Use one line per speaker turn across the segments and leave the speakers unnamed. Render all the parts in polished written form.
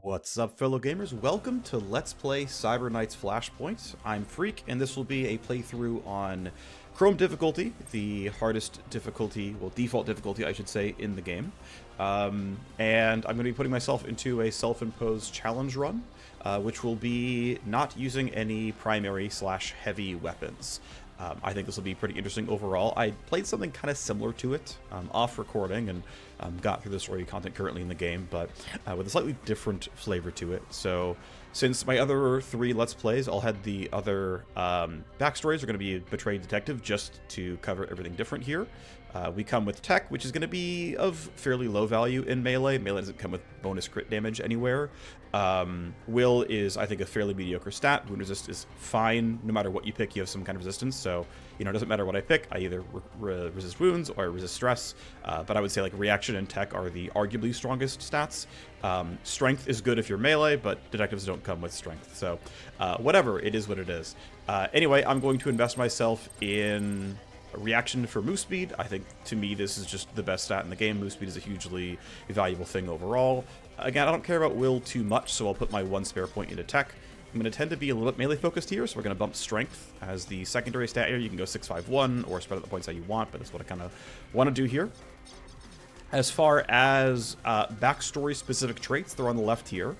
What's up, fellow gamers? Welcome to Let's Play Cyber Knight's Flashpoint. I'm Phreak, and this will be a playthrough on Chrome difficulty, the hardest difficulty, well, default difficulty, I should say, in the game. And I'm going to be putting myself into a self-imposed challenge run, which will be not using any primary/heavy weapons. I think this will be pretty interesting overall. I played something kind of similar to it off recording and got through the story content currently in the game, but with a slightly different flavor to it. So since my other three Let's Plays all had the other backstories, are going to be Betrayed Detective just to cover everything different here. We come with Tech, which is going to be of fairly low value in Melee. Melee doesn't come with bonus crit damage anywhere. Will is, I think, a fairly mediocre stat. Wound Resist is fine. No matter what you pick, you have some kind of resistance. So, you know, it doesn't matter what I pick. I either resist wounds or I resist stress. But I would say, like, Reaction and Tech are the arguably strongest stats. Strength is good if you're Melee, but Detectives don't come with Strength. So, whatever. It is what it is. Anyway, I'm going to invest myself in Reaction for move speed. I think, to me, this is just the best stat in the game. Move speed is a hugely valuable thing overall. Again, I don't care about will too much, so I'll put my one spare point into Tech. I'm going to tend to be a little bit melee focused here, so we're going to bump Strength as the secondary stat here. You can go 6-5-1 or spread out the points how you want, but that's what I kind of want to do here. As far as backstory specific traits, they're on the left here.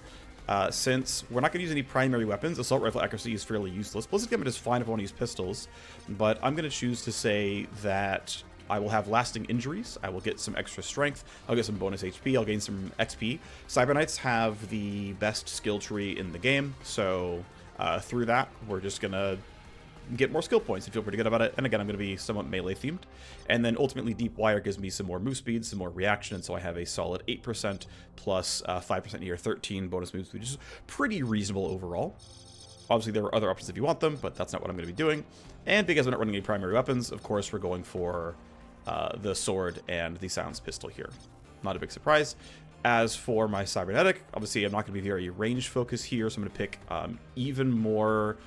Since we're not going to use any primary weapons, assault rifle accuracy is fairly useless. Ballistic damage is fine if I want to use pistols, but I'm going to choose to say that I will have lasting injuries, I will get some extra strength, I'll get some bonus HP, I'll gain some XP. Cyber Knights have the best skill tree in the game, so through that, we're just going to get more skill points and feel pretty good about it. And again, I'm going to be somewhat melee themed. And then ultimately Deep Wire gives me some more move speed, some more reaction, and so I have a solid 8% plus 5% here, 13 bonus move speed, which is pretty reasonable overall. Obviously there are other options if you want them, but that's not what I'm going to be doing. And because we're not running any primary weapons, of course we're going for the sword and the silenced pistol here. Not a big surprise. As for my cybernetic, obviously I'm not going to be very range focused here, so I'm going to pick even more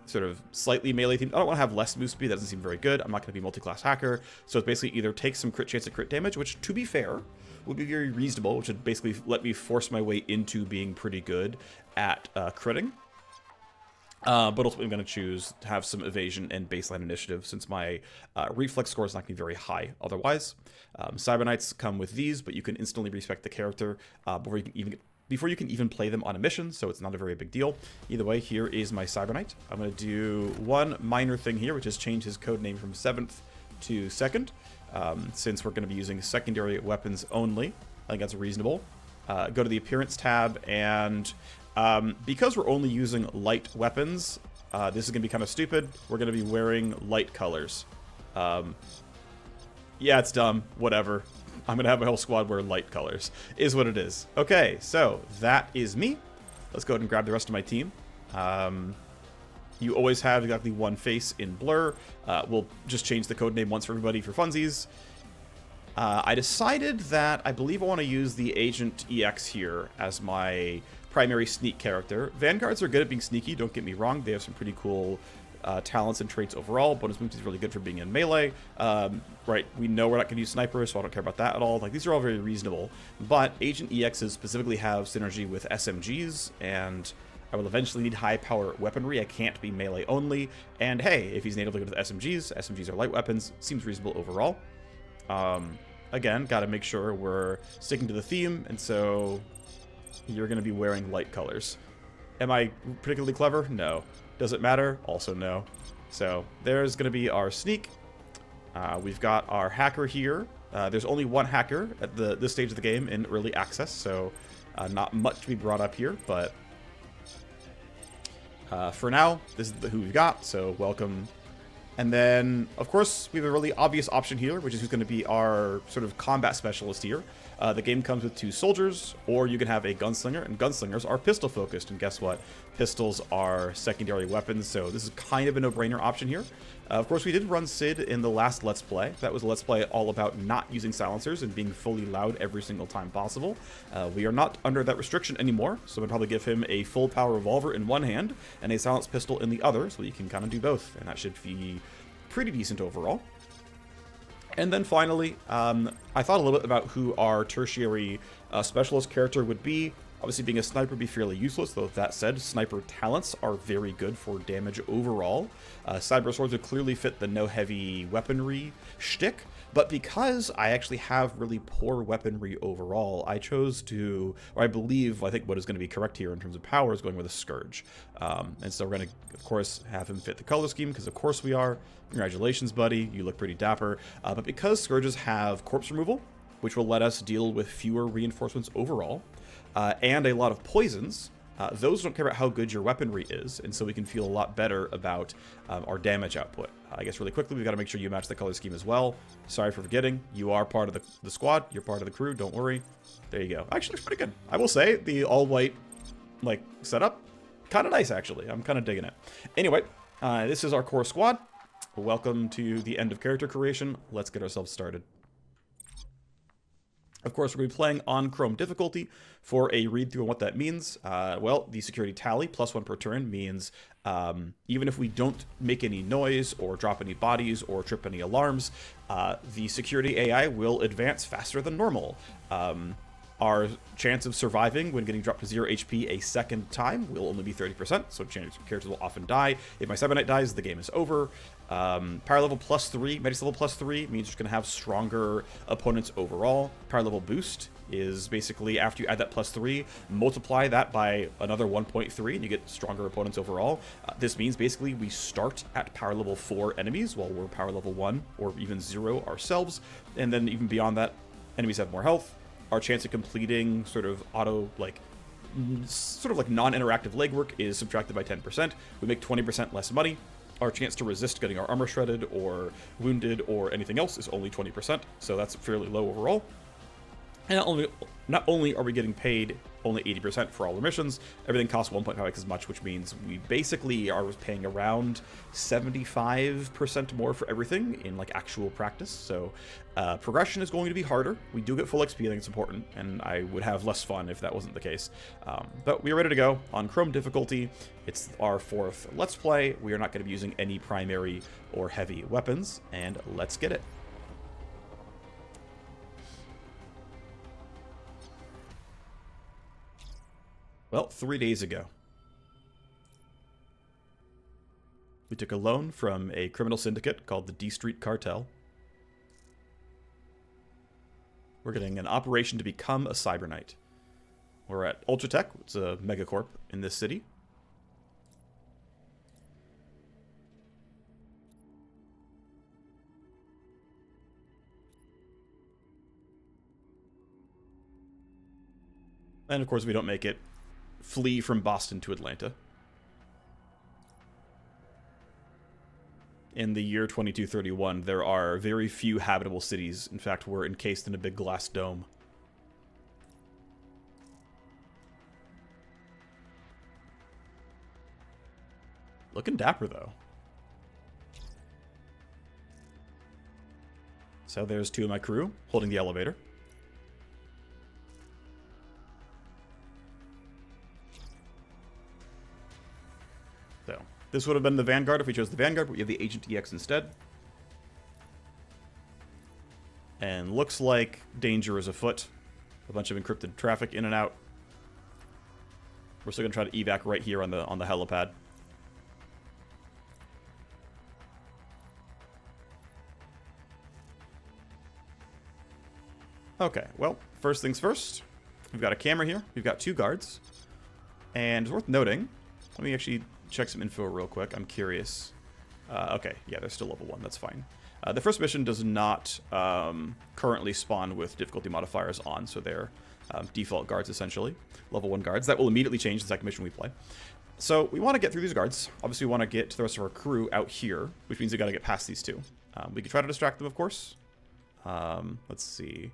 sort of slightly melee themed. I don't want to have less move speed, that doesn't seem very good. I'm not going to be multi-class hacker, so it's basically either take some crit chance at crit damage, which, to be fair, would be very reasonable, which would basically let me force my way into being pretty good at critting. But ultimately I'm going to choose to have some evasion and baseline initiative, since my reflex score is not going to be very high otherwise. Cyber Knights come with these, but you can instantly respec the character before you can even play them on a mission, so it's not a very big deal. Either way, here is my Cyber Knight. I'm going to do one minor thing here, which is change his code name from 7th to 2nd, since we're going to be using secondary weapons only. I think that's reasonable. Go to the Appearance tab, and because we're only using light weapons, this is going to be kind of stupid. We're going to be wearing light colors. Yeah, it's dumb. Whatever. I'm going to have my whole squad wear light colors. Is what it is. Okay, so that is me. Let's go ahead and grab the rest of my team. You always have exactly one face in Blur. We'll just change the code name once for everybody for funsies. I decided that I believe I want to use the Agent EX here as my primary sneak character. Vanguards are good at being sneaky, don't get me wrong. They have some pretty cool talents and traits overall. Bonus movement is really good for being in melee. Right, we know we're not going to use snipers, so I don't care about that at all. Like, these are all very reasonable. But Agent EXs specifically have synergy with SMGs, and I will eventually need high power weaponry. I can't be melee only. And hey, if he's natively good with SMGs, SMGs are light weapons, seems reasonable overall. Again, got to make sure we're sticking to the theme, and so you're going to be wearing light colors. Am I particularly clever? No. Does it matter? Also no. So there's going to be our sneak. We've got our hacker here. There's only one hacker at this stage of the game in early access, so not much to be brought up here, but for now, this is who we've got, so welcome. And then, of course, we have a really obvious option here, which is who's going to be our sort of combat specialist here. The game comes with 2 soldiers, or you can have a gunslinger, and gunslingers are pistol focused, and guess what? Pistols are secondary weapons, so this is kind of a no-brainer option here. Of course, we did run Sid in the last Let's Play. That was a Let's Play all about not using silencers and being fully loud every single time possible. We are not under that restriction anymore, so I'd probably give him a full power revolver in one hand and a silenced pistol in the other, so you can kind of do both, and that should be pretty decent overall. And then finally, I thought a little bit about who our tertiary specialist character would be. Obviously, being a sniper would be fairly useless, though that said, sniper talents are very good for damage overall. Cyber swords would clearly fit the no heavy weaponry shtick, but because I actually have really poor weaponry overall, I chose to, or I think what is going to be correct here in terms of power is going with a Scourge. And so we're going to, of course, have him fit the color scheme, because of course we are. Congratulations, buddy, you look pretty dapper. But because Scourges have corpse removal, which will let us deal with fewer reinforcements overall, and a lot of poisons, those don't care about how good your weaponry is, and so we can feel a lot better about our damage output. I guess really quickly, we've got to make sure you match the color scheme as well. Sorry for forgetting. You are part of the squad. You're part of the crew. Don't worry. There you go. Actually, looks pretty good. I will say, the all-white setup, kind of nice, actually. I'm kind of digging it. Anyway, this is our core squad. Welcome to the end of character creation. Let's get ourselves started. Of course, we're going to be playing on Chrome difficulty. For a read-through on what that means, well, the security tally, +1 per turn, means even if we don't make any noise or drop any bodies or trip any alarms, the security AI will advance faster than normal. Our chance of surviving when getting dropped to 0 HP a second time will only be 30%, so characters will often die. If my Cyber Knight dies, the game is over. Power level +3, medics level +3 means you're going to have stronger opponents overall. Power level boost is basically after you add that +3, multiply that by another 1.3, and you get stronger opponents overall. This means basically we start at power level 4 enemies while we're power level 1 or even 0 ourselves, and then even beyond that, enemies have more health. Our chance of completing sort of non-interactive legwork is subtracted by 10%. We make 20% less money. Our chance to resist getting our armor shredded or wounded or anything else is only 20%, so that's fairly low overall. And not only are we getting paid only 80% for all our missions, everything costs 1.5x as much, which means we basically are paying around 75% more for everything in actual practice. So progression is going to be harder. We do get full XP, I think it's important, and I would have less fun if that wasn't the case. But we are ready to go on Chrome difficulty. It's our 4th Let's Play. We are not going to be using any primary or heavy weapons, and let's get it. Well, 3 days ago, we took a loan from a criminal syndicate called the D Street Cartel. We're getting an operation to become a Cyber Knight. We're at Ultratech, it's a megacorp in this city. And of course, we don't make it flee from Boston to Atlanta. In the year 2231, there are very few habitable cities. In fact, we're encased in a big glass dome. Looking dapper, though. So there's 2 of my crew holding the elevator. So this would have been the Vanguard if we chose the Vanguard, but we have the Agent EX instead. And looks like danger is afoot. A bunch of encrypted traffic in and out. We're still going to try to evac right here on the helipad. Okay, well, first things first. We've got a camera here. We've got 2 guards. And it's worth noting, let me actually check some info real quick. I'm curious. Okay, yeah, they're still level 1. That's fine. The first mission does not currently spawn with difficulty modifiers on, so they're default guards, essentially. Level 1 guards. That will immediately change the second mission we play. So we want to get through these guards. Obviously, we want to get the rest of our crew out here, which means we got to get past these 2. We could try to distract them, of course. Let's see.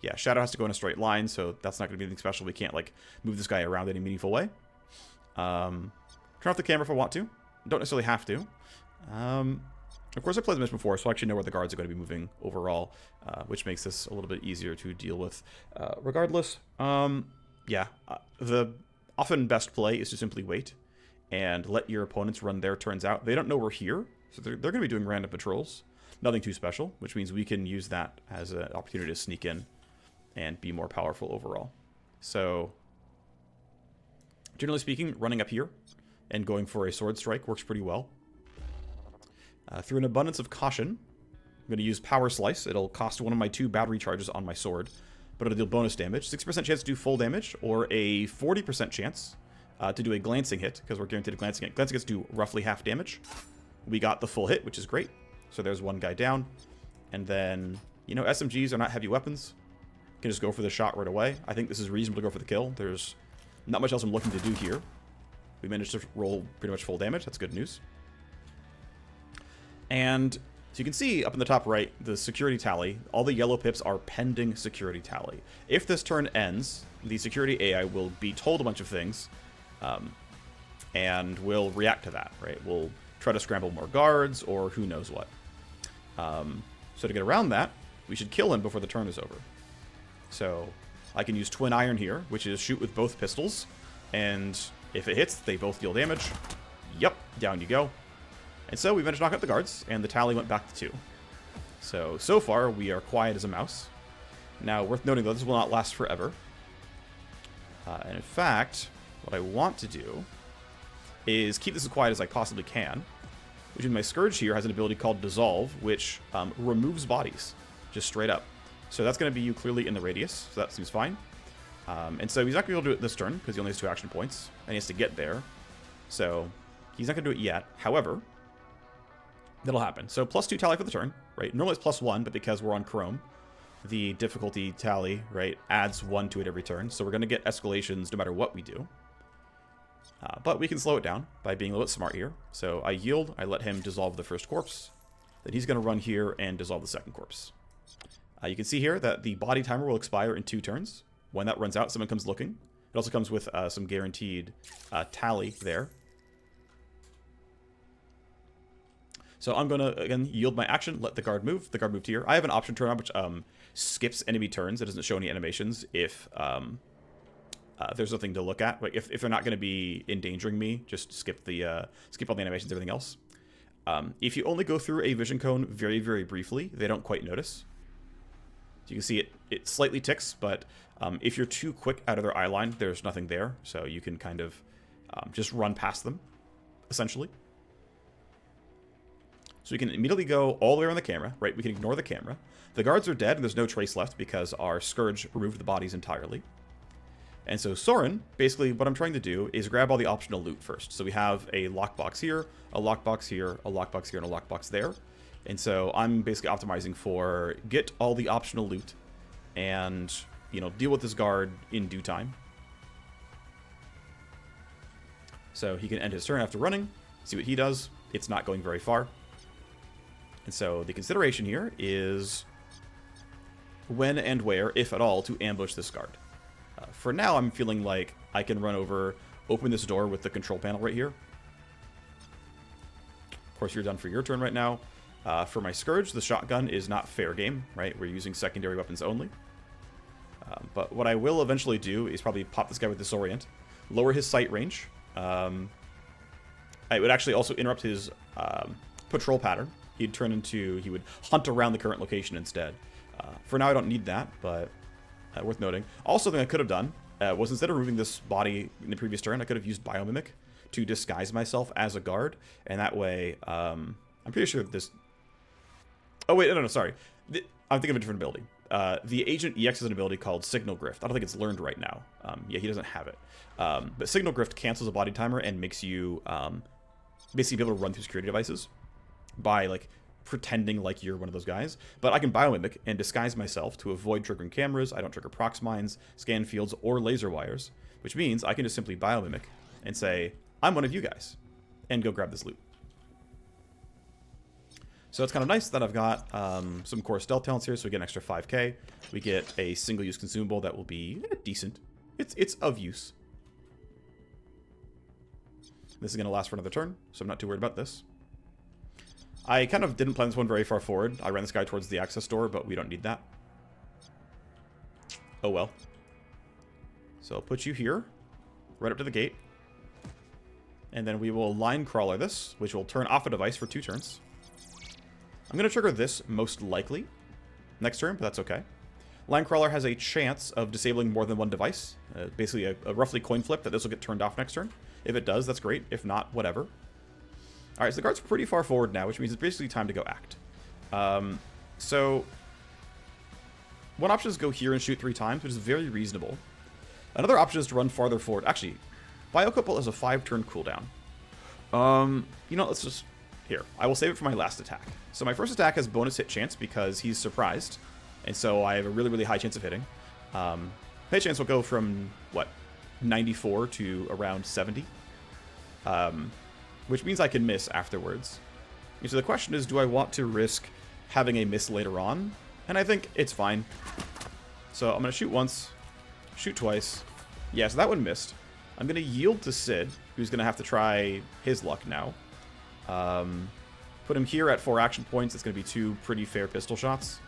Yeah, Shadow has to go in a straight line, so that's not going to be anything special. We can't, move this guy around in any meaningful way. Turn off the camera if I want to. Don't necessarily have to. Of course, I played the mission before, so I actually know where the guards are going to be moving overall, which makes this a little bit easier to deal with. Regardless, yeah, the often best play is to simply wait and let your opponents run their turns out. They don't know we're here, so they're going to be doing random patrols. Nothing too special, which means we can use that as an opportunity to sneak in and be more powerful overall. So, generally speaking, running up here and going for a sword strike works pretty well. Through an abundance of caution, I'm going to use Power Slice. It'll cost one of my 2 battery charges on my sword, but it'll deal bonus damage. 6% chance to do full damage, or a 40% chance to do a glancing hit, because we're guaranteed a glancing hit. Glancing hits do roughly half damage. We got the full hit, which is great. So there's one guy down. And then, you know, SMGs are not heavy weapons. You can just go for the shot right away. I think this is reasonable to go for the kill. There's not much else I'm looking to do here. We managed to roll pretty much full damage. That's good news. And so you can see up in the top right, the security tally. All the yellow pips are pending security tally. If this turn ends, the security AI will be told a bunch of things and will react to that, right? We'll try to scramble more guards or who knows what. So to get around that, we should kill him before the turn is over. So I can use Twin Iron here, which is shoot with both pistols. And if it hits, they both deal damage. Yep, down you go. And so we managed to knock out the guards, and the tally went back to 2. So far, we are quiet as a mouse. Now, worth noting, though, this will not last forever. And in fact, what I want to do is keep this as quiet as I possibly can. Which means my Scourge here has an ability called Dissolve, which removes bodies, just straight up. So that's going to be you clearly in the radius, so that seems fine. And so he's not going to be able to do it this turn, because he only has 2 action points, and he has to get there. So he's not going to do it yet. However, that'll happen. So +2 tally for the turn, right? Normally it's +1, but because we're on Chrome, the difficulty tally, right, adds 1 to it every turn. So we're going to get escalations no matter what we do. But we can slow it down by being a little bit smart here. So I yield, I let him dissolve the first corpse. Then he's going to run here and dissolve the second corpse. You can see here that the body timer will expire in 2 turns. When that runs out, someone comes looking. It also comes with some guaranteed tally there. So I'm going to, again, yield my action, let the guard move. The guard moved here. I have an option turn on which skips enemy turns. It doesn't show any animations if there's nothing to look at. Like if they're not going to be endangering me, just skip all the animations, everything else. If you only go through a vision cone very, very briefly, they don't quite notice. So you can see it slightly ticks, but if you're too quick out of their eye line, there's nothing there. So you can kind of just run past them, essentially. So we can immediately go all the way around the camera, right? We can ignore the camera. The guards are dead, and there's no trace left because our Scourge removed the bodies entirely. And so Soren, basically what I'm trying to do is grab all the optional loot first. So we have a lockbox here, a lockbox here, a lockbox here, and a lockbox there. And so I'm basically optimizing for get all the optional loot and, you know, deal with this guard in due time. So he can end his turn after running, see what he does. It's not going very far. And so the consideration here is when and where, if at all, to ambush this guard. For now, I'm feeling like I can run over, open this door with the control panel right here. Of course, you're done for your turn right now. For my Scourge, the shotgun is not fair game, right? We're using secondary weapons only. But what I will eventually do is probably pop this guy with Disorient, lower his sight range. I would actually also interrupt his patrol pattern. He would hunt around the current location instead. For now, I don't need that, but worth noting. Also, the thing I could have done was instead of removing this body in the previous turn, I could have used Biomimic to disguise myself as a guard, and that way, I'm pretty sure this... Oh, wait, no, sorry. I'm thinking of a different ability. The Agent EX has an ability called Signal Grift. I don't think it's learned right now. Yeah, he doesn't have it. But Signal Grift cancels a body timer and makes you basically be able to run through security devices by, like, pretending like you're one of those guys. But I can biomimic and disguise myself to avoid triggering cameras. I don't trigger prox mines, scan fields, or laser wires, which means I can just simply biomimic and say, I'm one of you guys, and go grab this loot. So it's kind of nice that I've got some core stealth talents here, so we get an extra 5k. We get a single-use consumable that will be decent. It's of use. This is going to last for another turn, so I'm not too worried about this. I kind of didn't plan this one very far forward. I ran this guy towards the access door, but we don't need that. Oh well. So I'll put you here, right up to the gate. And then we will line crawler this, which will turn off a device for 2 turns. I'm going to trigger this most likely next turn, but that's okay. Linecrawler has a chance of disabling more than one device. Basically a roughly coin flip that this will get turned off next turn. If it does, that's great. If not, whatever. Alright, so the guard's pretty far forward now, which means it's basically time to go act. So one option is go here and shoot 3 times, which is very reasonable. Another option is to run farther forward. Actually, Biocouple has a 5-turn cooldown. You know, let's just... Here, I will save it for my last attack. So my first attack has bonus hit chance because he's surprised. And so I have a really, really high chance of hitting. Hit chance will go from, what, 94 to around 70. Which means I can miss afterwards. So the question is, do I want to risk having a miss later on? And I think it's fine. So I'm going to shoot once, shoot twice. Yeah, so that one missed. I'm going to yield to Sid, who's going to have to try his luck now. Put him here at 4 action points. It's going to be 2 pretty fair pistol shots.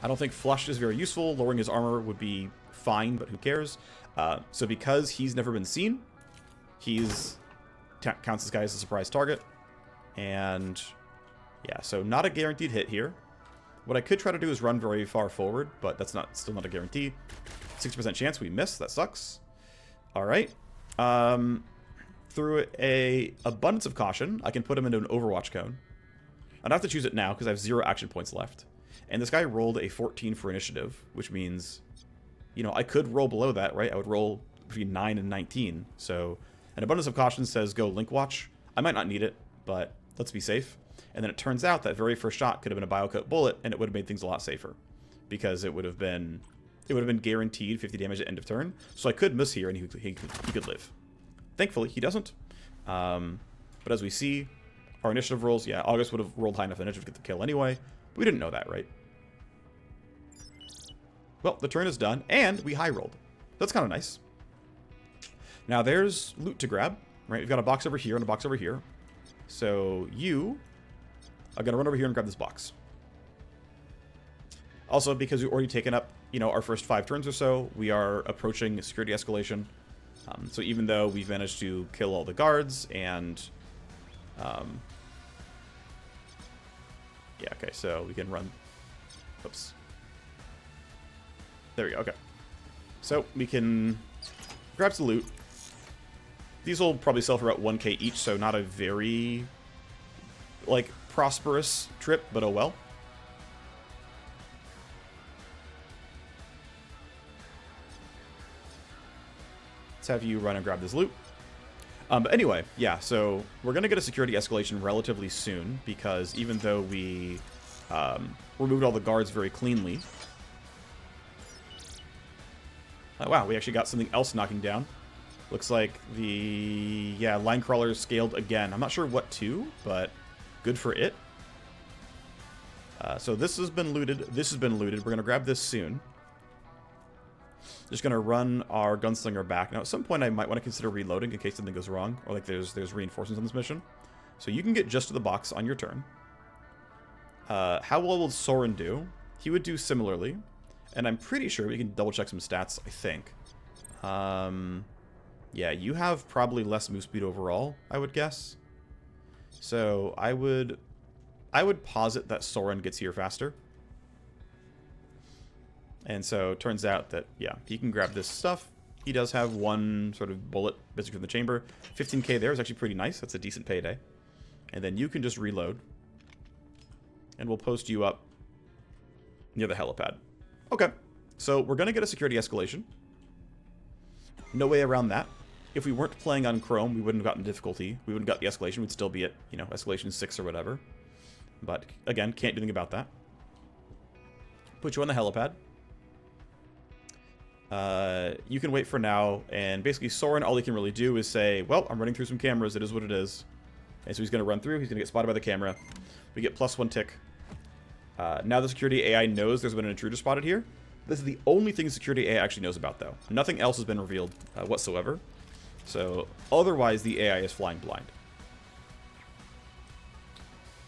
I don't think Flushed is very useful. Lowering his armor would be fine, but who cares? So because he's never been seen, he's counts this guy as a surprise target. And yeah, so not a guaranteed hit here. What I could try to do is run very far forward, but that's still not a guarantee. 60% chance we miss. That sucks. All right. Through a abundance of caution, I can put him into an Overwatch cone. I don't have to choose it now because I have 0 action points left. And this guy rolled a 14 for initiative, which means, you know, I could roll below that, right? I would roll between 9 and 19. So an abundance of caution says go Link Watch. I might not need it, but let's be safe. And then it turns out that very first shot could have been a Biocoat bullet, and it would have made things a lot safer. Because it would have been guaranteed 50 damage at end of turn. So I could miss here, and he could live. Thankfully, he doesn't. But as we see, our initiative rolls, yeah, August would have rolled high enough initiative to get the kill anyway. But we didn't know that, right? Well, the turn is done, and we high rolled. That's kind of nice. Now there's loot to grab, right? We've got a box over here and a box over here. So you are going to run over here and grab this box. Also, because we've already taken up, you know, our first 5 turns or so, we are approaching security escalation. So even though we've managed to kill all the guards and... yeah, okay, so we can run... Oops. There we go, okay. So we can grab some loot. These will probably sell for about 1k each, so not a very, like, prosperous trip, but oh well. Let's have you run and grab this loot. But anyway, yeah, so we're going to get a security escalation relatively soon, because even though we removed all the guards very cleanly... Oh, wow, we actually got something else knocking down. Looks like the... yeah, line crawler scaled again. I'm not sure what to, but good for it. So this has been looted. This has been looted. We're going to grab this soon. Just going to run our gunslinger back. Now, at some point, I might want to consider reloading in case something goes wrong, or like there's reinforcements on this mission. So you can get just to the box on your turn. How well will Soren do? He would do similarly. And I'm pretty sure we can double check some stats, I think. Yeah, you have probably less move speed overall, I would guess. So I would posit that Soren gets here faster. And so it turns out that, yeah, he can grab this stuff. He does have one sort of bullet basically from the chamber. 15k there is actually pretty nice. That's a decent payday. And then you can just reload. And we'll post you up near the helipad. Okay, so we're going to get a security escalation. No way around that. If we weren't playing on Chrome, we wouldn't have gotten difficulty. We wouldn't have got the escalation. We'd still be at, you know, escalation 6 or whatever. But, again, can't do anything about that. Put you on the helipad. You can wait for now, and basically Soren, all he can really do is say, well, I'm running through some cameras, it is what it is. And so he's going to run through, he's going to get spotted by the camera. We get +1 tick. Now the security AI knows there's been an intruder spotted here. This is the only thing security AI actually knows about, though. Nothing else has been revealed whatsoever. So, otherwise, the AI is flying blind.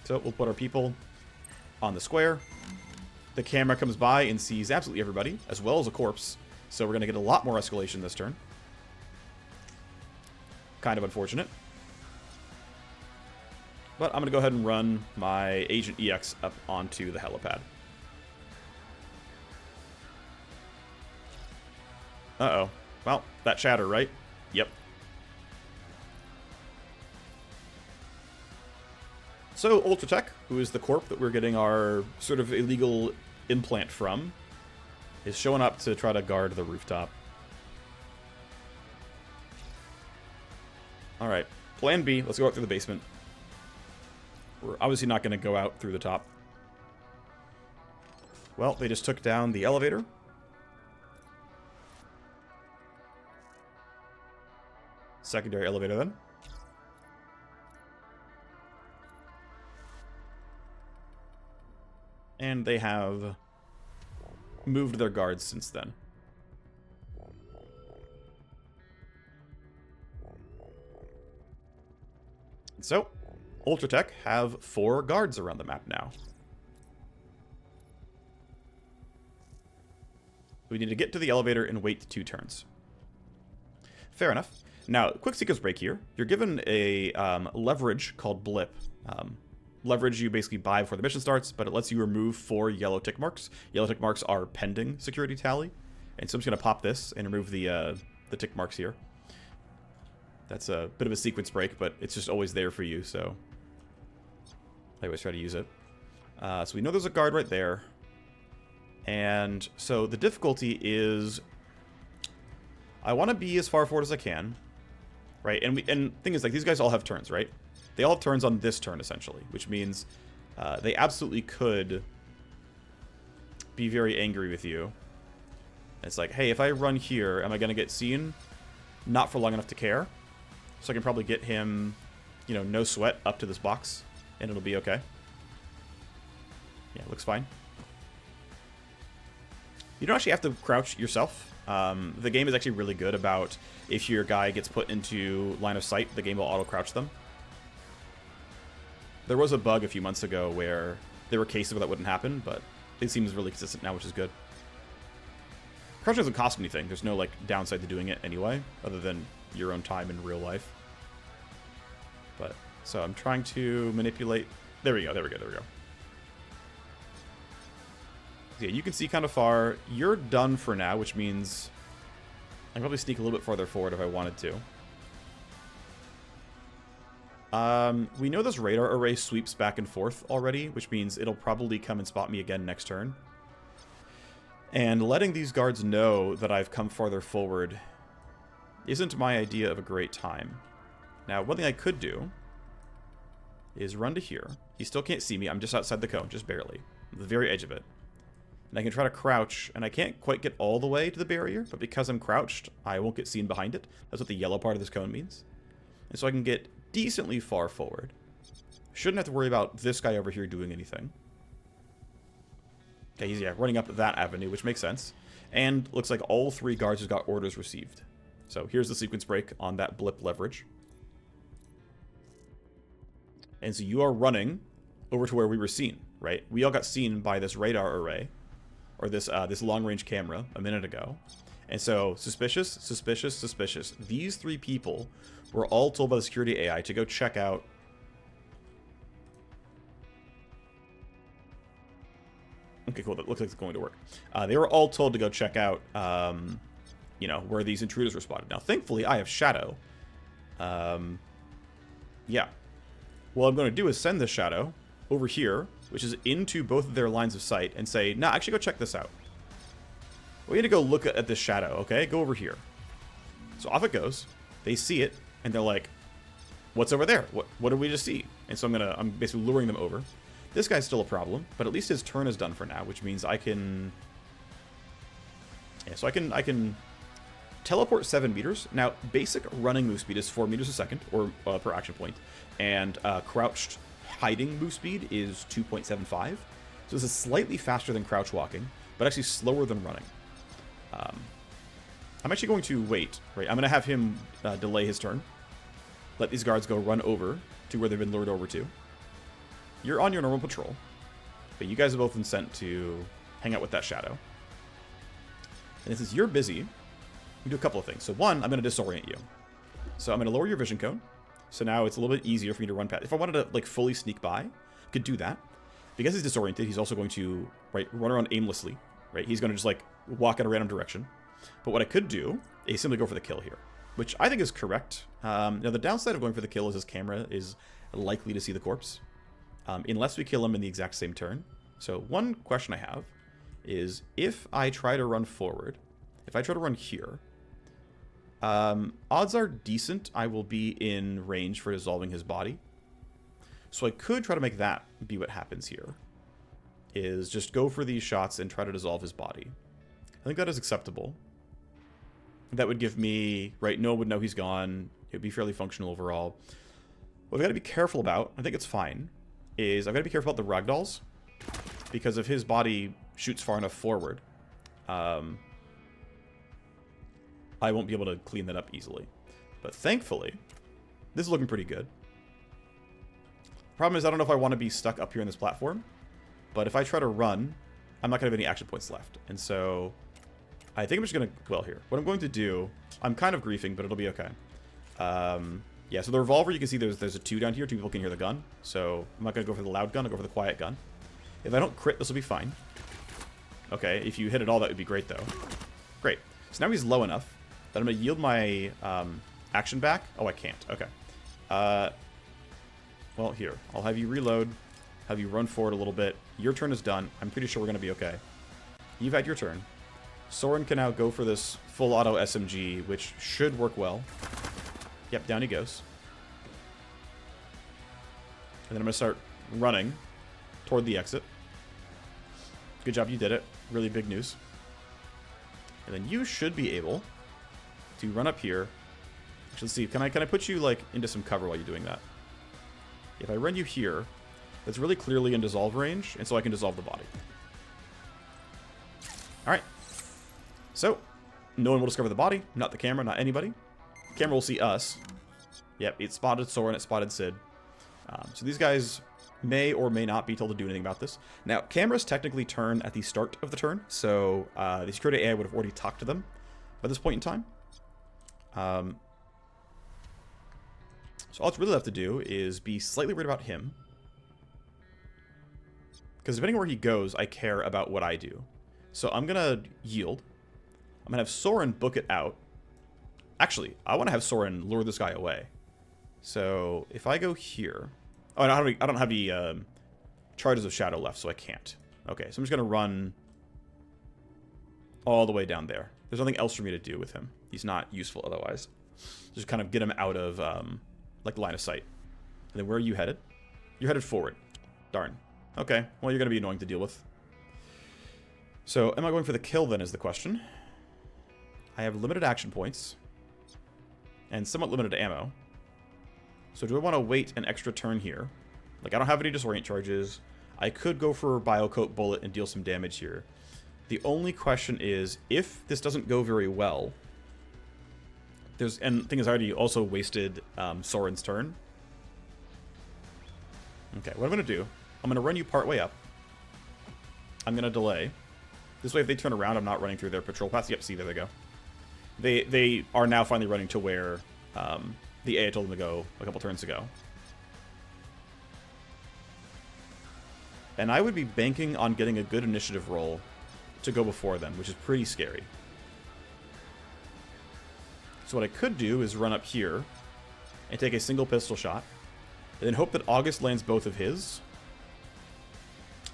So, we'll put our people on the square. The camera comes by and sees absolutely everybody, as well as a corpse. So, we're going to get a lot more escalation this turn. Kind of unfortunate. But I'm going to go ahead and run my Agent EX up onto the helipad. Uh-oh. Well, that shatter, right? Yep. So, Ultratech, who is the corp that we're getting our sort of illegal implant from, is showing up to try to guard the rooftop. Alright, plan B. Let's go out through the basement. We're obviously not going to go out through the top. Well, they just took down the elevator. Secondary elevator, then. And they have moved their guards since then. So, Ultratech have 4 guards around the map now. We need to get to the elevator and wait 2 turns. Fair enough. Now, quick sequence break here. You're given a leverage called Blip. Leverage you basically buy before the mission starts, but it lets you remove 4 yellow tick marks. Yellow tick marks are pending security tally. And so I'm just going to pop this and remove the tick marks here. That's a bit of a sequence break, but it's just always there for you, so I always try to use it. So we know there's a guard right there. And so the difficulty is I want to be as far forward as I can, right? And thing is, like, these guys all have turns, right? They all have turns on this turn, essentially, which means they absolutely could be very angry with you. It's like, hey, if I run here, am I going to get seen? Not for long enough to care. So I can probably get him, you know, no sweat up to this box, and it'll be okay. Yeah, looks fine. You don't actually have to crouch yourself. The game is actually really good about if your guy gets put into line of sight, the game will auto-crouch them. There was a bug a few months ago where there were cases where that wouldn't happen, but it seems really consistent now, which is good. Crouching doesn't cost anything. There's no, like, downside to doing it anyway, other than your own time in real life. But, so I'm trying to manipulate... There we go, there we go, there we go. Yeah, you can see kind of far. You're done for now, which means I can probably sneak a little bit farther forward if I wanted to. We know this radar array sweeps back and forth already, which means it'll probably come and spot me again next turn. And letting these guards know that I've come farther forward isn't my idea of a great time. Now, one thing I could do is run to here. He still can't see me. I'm just outside the cone, just barely. The very edge of it. And I can try to crouch, and I can't quite get all the way to the barrier, but because I'm crouched, I won't get seen behind it. That's what the yellow part of this cone means. And so I can get decently far forward. Shouldn't have to worry about this guy over here doing anything. Okay, he's, yeah, running up that avenue, which makes sense. And looks like all 3 guards have got orders received. So here's the sequence break on that blip leverage. And so you are running over to where we were seen, right? We all got seen by this radar array, or this this long-range camera a minute ago. And so, suspicious, suspicious, suspicious. These 3 people were all told by the security AI to go check out... Okay, cool. That looks like it's going to work. They were all told to go check out, you know, where these intruders were spotted. Now, thankfully, I have Shadow. Yeah. What I'm going to do is send this Shadow over here, which is into both of their lines of sight, and say, nah, actually go check this out. We need to go look at this Shadow, okay? Go over here. So off it goes. They see it, and they're like, what's over there? What did we just see? And so I'm basically luring them over. This guy's still a problem, but at least his turn is done for now, which means I can... Yeah, so I can teleport 7 meters. Now, basic running move speed is 4 meters a second, or per action point, and crouched hiding move speed is 2.75. So this is slightly faster than crouch walking, but actually slower than running. I'm actually going to wait, right? I'm going to have him delay his turn. Let these guards go run over to where they've been lured over to. You're on your normal patrol, but you guys have both been sent to hang out with that Shadow. And since you're busy, we do a couple of things. So one, I'm going to disorient you. So I'm going to lower your vision cone. So now it's a little bit easier for me to run past. If I wanted to like fully sneak by, I could do that. Because he's disoriented, he's also going to run around aimlessly. Right? He's going to just like walk in a random direction. But what I could do is simply go for the kill here, which I think is correct. Now the downside of going for the kill is his camera is likely to see the corpse, unless we kill him in the exact same turn. So one question I have is if I try to run forward, if I try to run here, odds are decent I will be in range for dissolving his body. So I could try to make that be what happens here, is just go for these shots and try to dissolve his body. I think that is acceptable. That would give me, right, no one would know he's gone. It would be fairly functional overall. What I've got to be careful about, I think it's fine, is I've got to be careful about the ragdolls, because if his body shoots far enough forward, I won't be able to clean that up easily. But thankfully, this is looking pretty good. Problem is, I don't know if I want to be stuck up here in this platform, but if I try to run, I'm not going to have any action points left. And so I think I'm just going to quell here. What I'm going to do, I'm kind of griefing, but it'll be okay. Yeah, so the revolver, you can see there's a 2 down here. 2 people can hear the gun. So I'm not going to go for the loud gun. I'll go for the quiet gun. If I don't crit, this will be fine. Okay, if you hit it all, that would be great, though. Great. So now he's low enough that I'm going to yield my action back. Oh, I can't. Okay. Well, here. I'll have you reload. Have you run forward a little bit. Your turn is done. I'm pretty sure we're going to be okay. You've had your turn. Soren can now go for this full auto SMG, which should work well. Yep, down he goes. And then I'm going to start running toward the exit. Good job, you did it. Really big news. And then you should be able to run up here. Let's see, can I put you like into some cover while you're doing that? If I run you here, that's really clearly in dissolve range, and so I can dissolve the body. Alright. So, no one will discover the body, not the camera, not anybody. The camera will see us. Yep, it spotted Soren, it spotted Sid. So these guys may or may not be told to do anything about this. Now, cameras technically turn at the start of the turn, so the security AI would have already talked to them by this point in time. So all it's really left to do is be slightly worried about him. Because depending on where he goes, I care about what I do. So I'm going to yield. I'm going to have Soren book it out. Actually, I want to have Soren lure this guy away. So if I go here... Oh, I don't have the charges of shadow left, so I can't. Okay, so I'm just going to run all the way down there. There's nothing else for me to do with him. He's not useful otherwise. Just kind of get him out of like line of sight. And then where are you headed? You're headed forward. Darn. Okay, well, you're going to be annoying to deal with. So, am I going for the kill, then, is the question. I have limited action points. And somewhat limited ammo. So, do I want to wait an extra turn here? Like, I don't have any disorient charges. I could go for a Biocoat bullet and deal some damage here. The only question is, if this doesn't go very well... And the thing is, I already also wasted Soren's turn. Okay, what I'm going to do... I'm going to run you part way up. I'm going to delay. This way, if they turn around, I'm not running through their patrol paths. Yep, see, there they go. They are now finally running to where the AI told them to go a couple turns ago. And I would be banking on getting a good initiative roll to go before them, which is pretty scary. So what I could do is run up here and take a single pistol shot, and then hope that August lands both of his.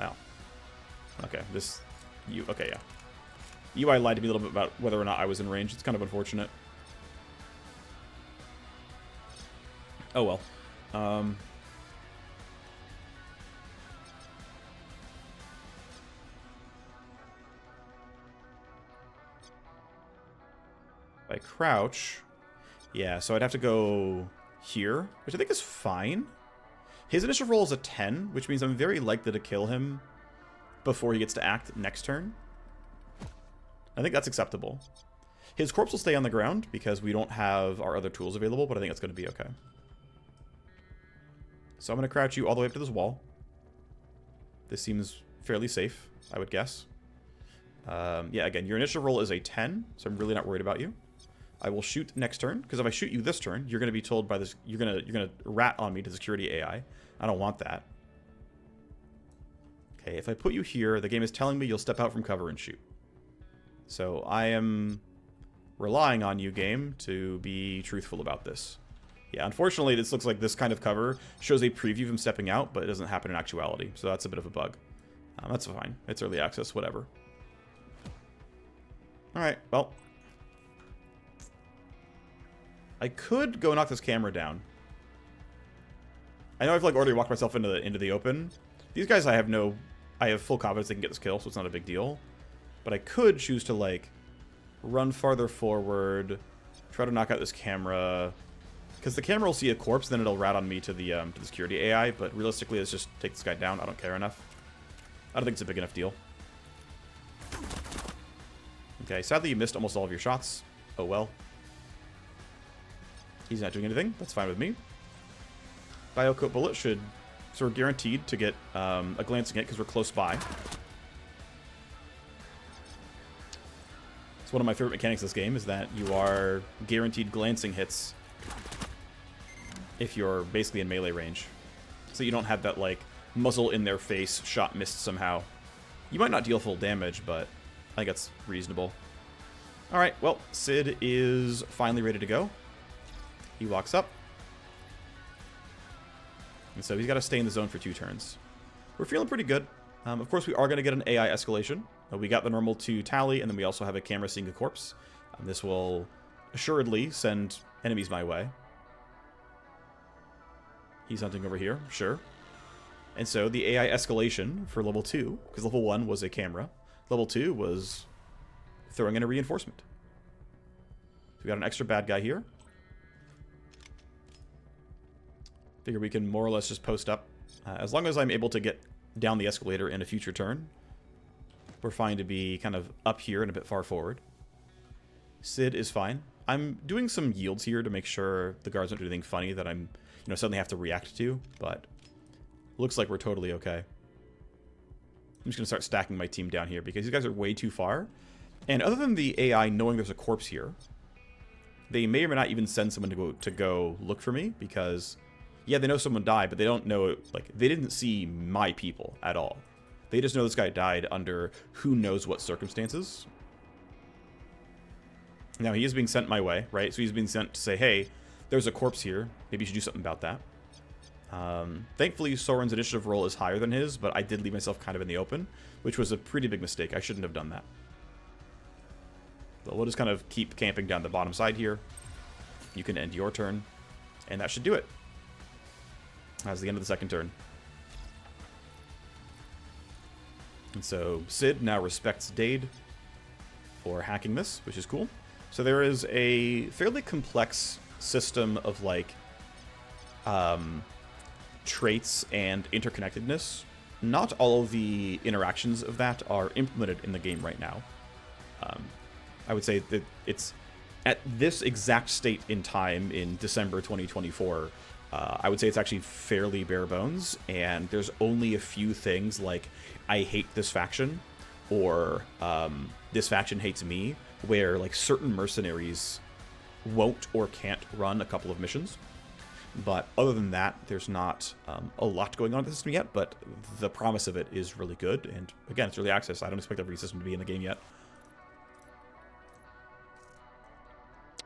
Oh. Okay, okay, yeah. UI lied to me a little bit about whether or not I was in range. It's kind of unfortunate. Oh well. If I crouch... Yeah, so I'd have to go here, which I think is fine. His initial roll is a 10, which means I'm very likely to kill him before he gets to act next turn. I think that's acceptable. His corpse will stay on the ground because we don't have our other tools available, but I think it's going to be okay. So I'm going to crouch you all the way up to this wall. This seems fairly safe, I would guess. Yeah, again, your initial roll is a 10, so I'm really not worried about you. I will shoot next turn, because if I shoot you this turn, you're going to be told by this, you're gonna rat on me to the security AI. I don't want that. Okay, if I put you here, the game is telling me you'll step out from cover and shoot. So I am relying on you, game, to be truthful about this. Yeah, unfortunately, this looks like this kind of cover shows a preview of him stepping out, but it doesn't happen in actuality, so that's a bit of a bug. That's fine. It's early access, whatever. Alright, well. I could go knock this camera down. I know I've like already walked myself into the open. These guys I have full confidence they can get this kill, so it's not a big deal. But I could choose to like run farther forward, try to knock out this camera. Because the camera will see a corpse, then it'll rat on me to the security AI, but realistically let's just take this guy down. I don't care enough. I don't think it's a big enough deal. Okay, sadly you missed almost all of your shots. Oh well. He's not doing anything. That's fine with me. Biocoat bullet should sort of guaranteed to get a glancing hit because we're close by. It's one of my favorite mechanics of this game is that you are guaranteed glancing hits if you're basically in melee range. So you don't have that like muzzle in their face shot missed somehow. You might not deal full damage, but I think that's reasonable. Alright, well, Sid is finally ready to go. He walks up. And so he's got to stay in the zone for 2 turns. We're feeling pretty good. Of course, we are going to get an AI escalation. We got the normal 2 tally, and then we also have a camera seeing a corpse. This will assuredly send enemies my way. He's hunting over here, sure. And so the AI escalation for level 2, because level 1 was a camera, level 2 was throwing in a reinforcement. So we got an extra bad guy here. Figure we can more or less just post up. As long as I'm able to get down the escalator in a future turn, we're fine to be kind of up here and a bit far forward. Sid is fine. I'm doing some yields here to make sure the guards don't do anything funny that I'm, suddenly have to react to, but looks like we're totally okay. I'm just going to start stacking my team down here because these guys are way too far. And other than the AI knowing there's a corpse here, they may or may not even send someone to go look for me because, yeah, they know someone died, but they don't know, like, they didn't see my people at all. They just know this guy died under who knows what circumstances. Now, he is being sent my way, right? So he's being sent to say, hey, there's a corpse here. Maybe you should do something about that. Thankfully, Soren's initiative roll is higher than his, but I did leave myself kind of in the open, which was a pretty big mistake. I shouldn't have done that. But we'll just kind of keep camping down the bottom side here. You can end your turn, and that should do it. That's the end of the second turn. And so Sid now respects Dade for hacking this, which is cool. So there is a fairly complex system of like traits and interconnectedness. Not all of the interactions of that are implemented in the game right now. I would say that it's at this exact state in time in December 2024. I would say it's actually fairly bare bones, and there's only a few things like I hate this faction or this faction hates me, where like certain mercenaries won't or can't run a couple of missions. But other than that, there's not a lot going on in the system yet, but the promise of it is really good. And again, it's early access. I don't expect every system to be in the game yet.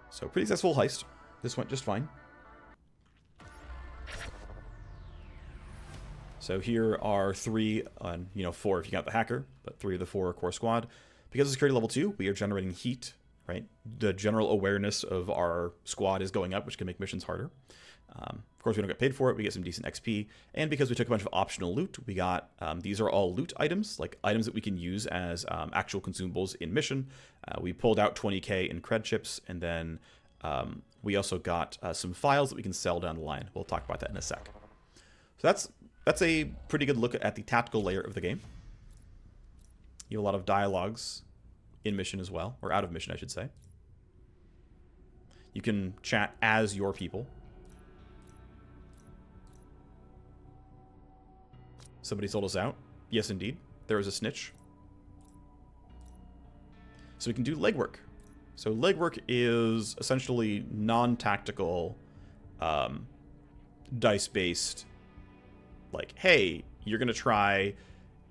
So pretty successful heist. This went just fine. So here are 3, 4 if you got the hacker, but 3 of the 4 core squad. Because of security level 2, we are generating heat, right? The general awareness of our squad is going up, which can make missions harder. Of course, we don't get paid for it. We get some decent XP. And because we took a bunch of optional loot, we got, these are all loot items, like items that we can use as actual consumables in mission. We pulled out 20k in cred chips, and then we also got some files that we can sell down the line. We'll talk about that in a sec. So that's a pretty good look at the tactical layer of the game. You have a lot of dialogues in mission as well, or out of mission, I should say. You can chat as your people. Somebody sold us out. Yes, indeed. There was a snitch. So we can do legwork. So legwork is essentially non-tactical, dice-based, like, hey, you're going to try,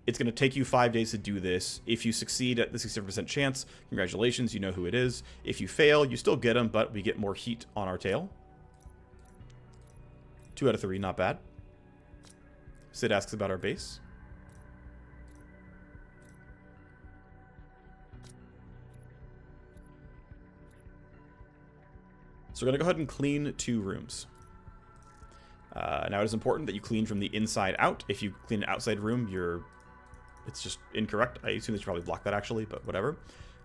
it's going to take you 5 days to do this. If you succeed at the 67% chance, congratulations, you know who it is. If you fail, you still get them, but we get more heat on our tail. 2 out of 3, not bad. Sid asks about our base. So we're going to go ahead and clean 2 rooms. Now it is important that you clean from the inside out. If you clean an outside room, it's just incorrect. I assume they should probably block that actually, but whatever.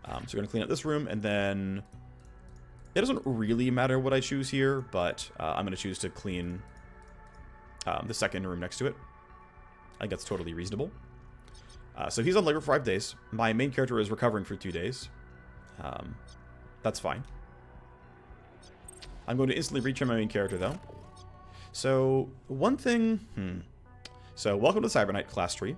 So we're going to clean out this room, and then it doesn't really matter what I choose here, but I'm going to choose to clean the second room next to it. I think that's totally reasonable. So he's on labor for 5 days. My main character is recovering for 2 days. That's fine. I'm going to instantly retrain my main character, though. So, one thing... So, welcome to the Cyber Knight class tree.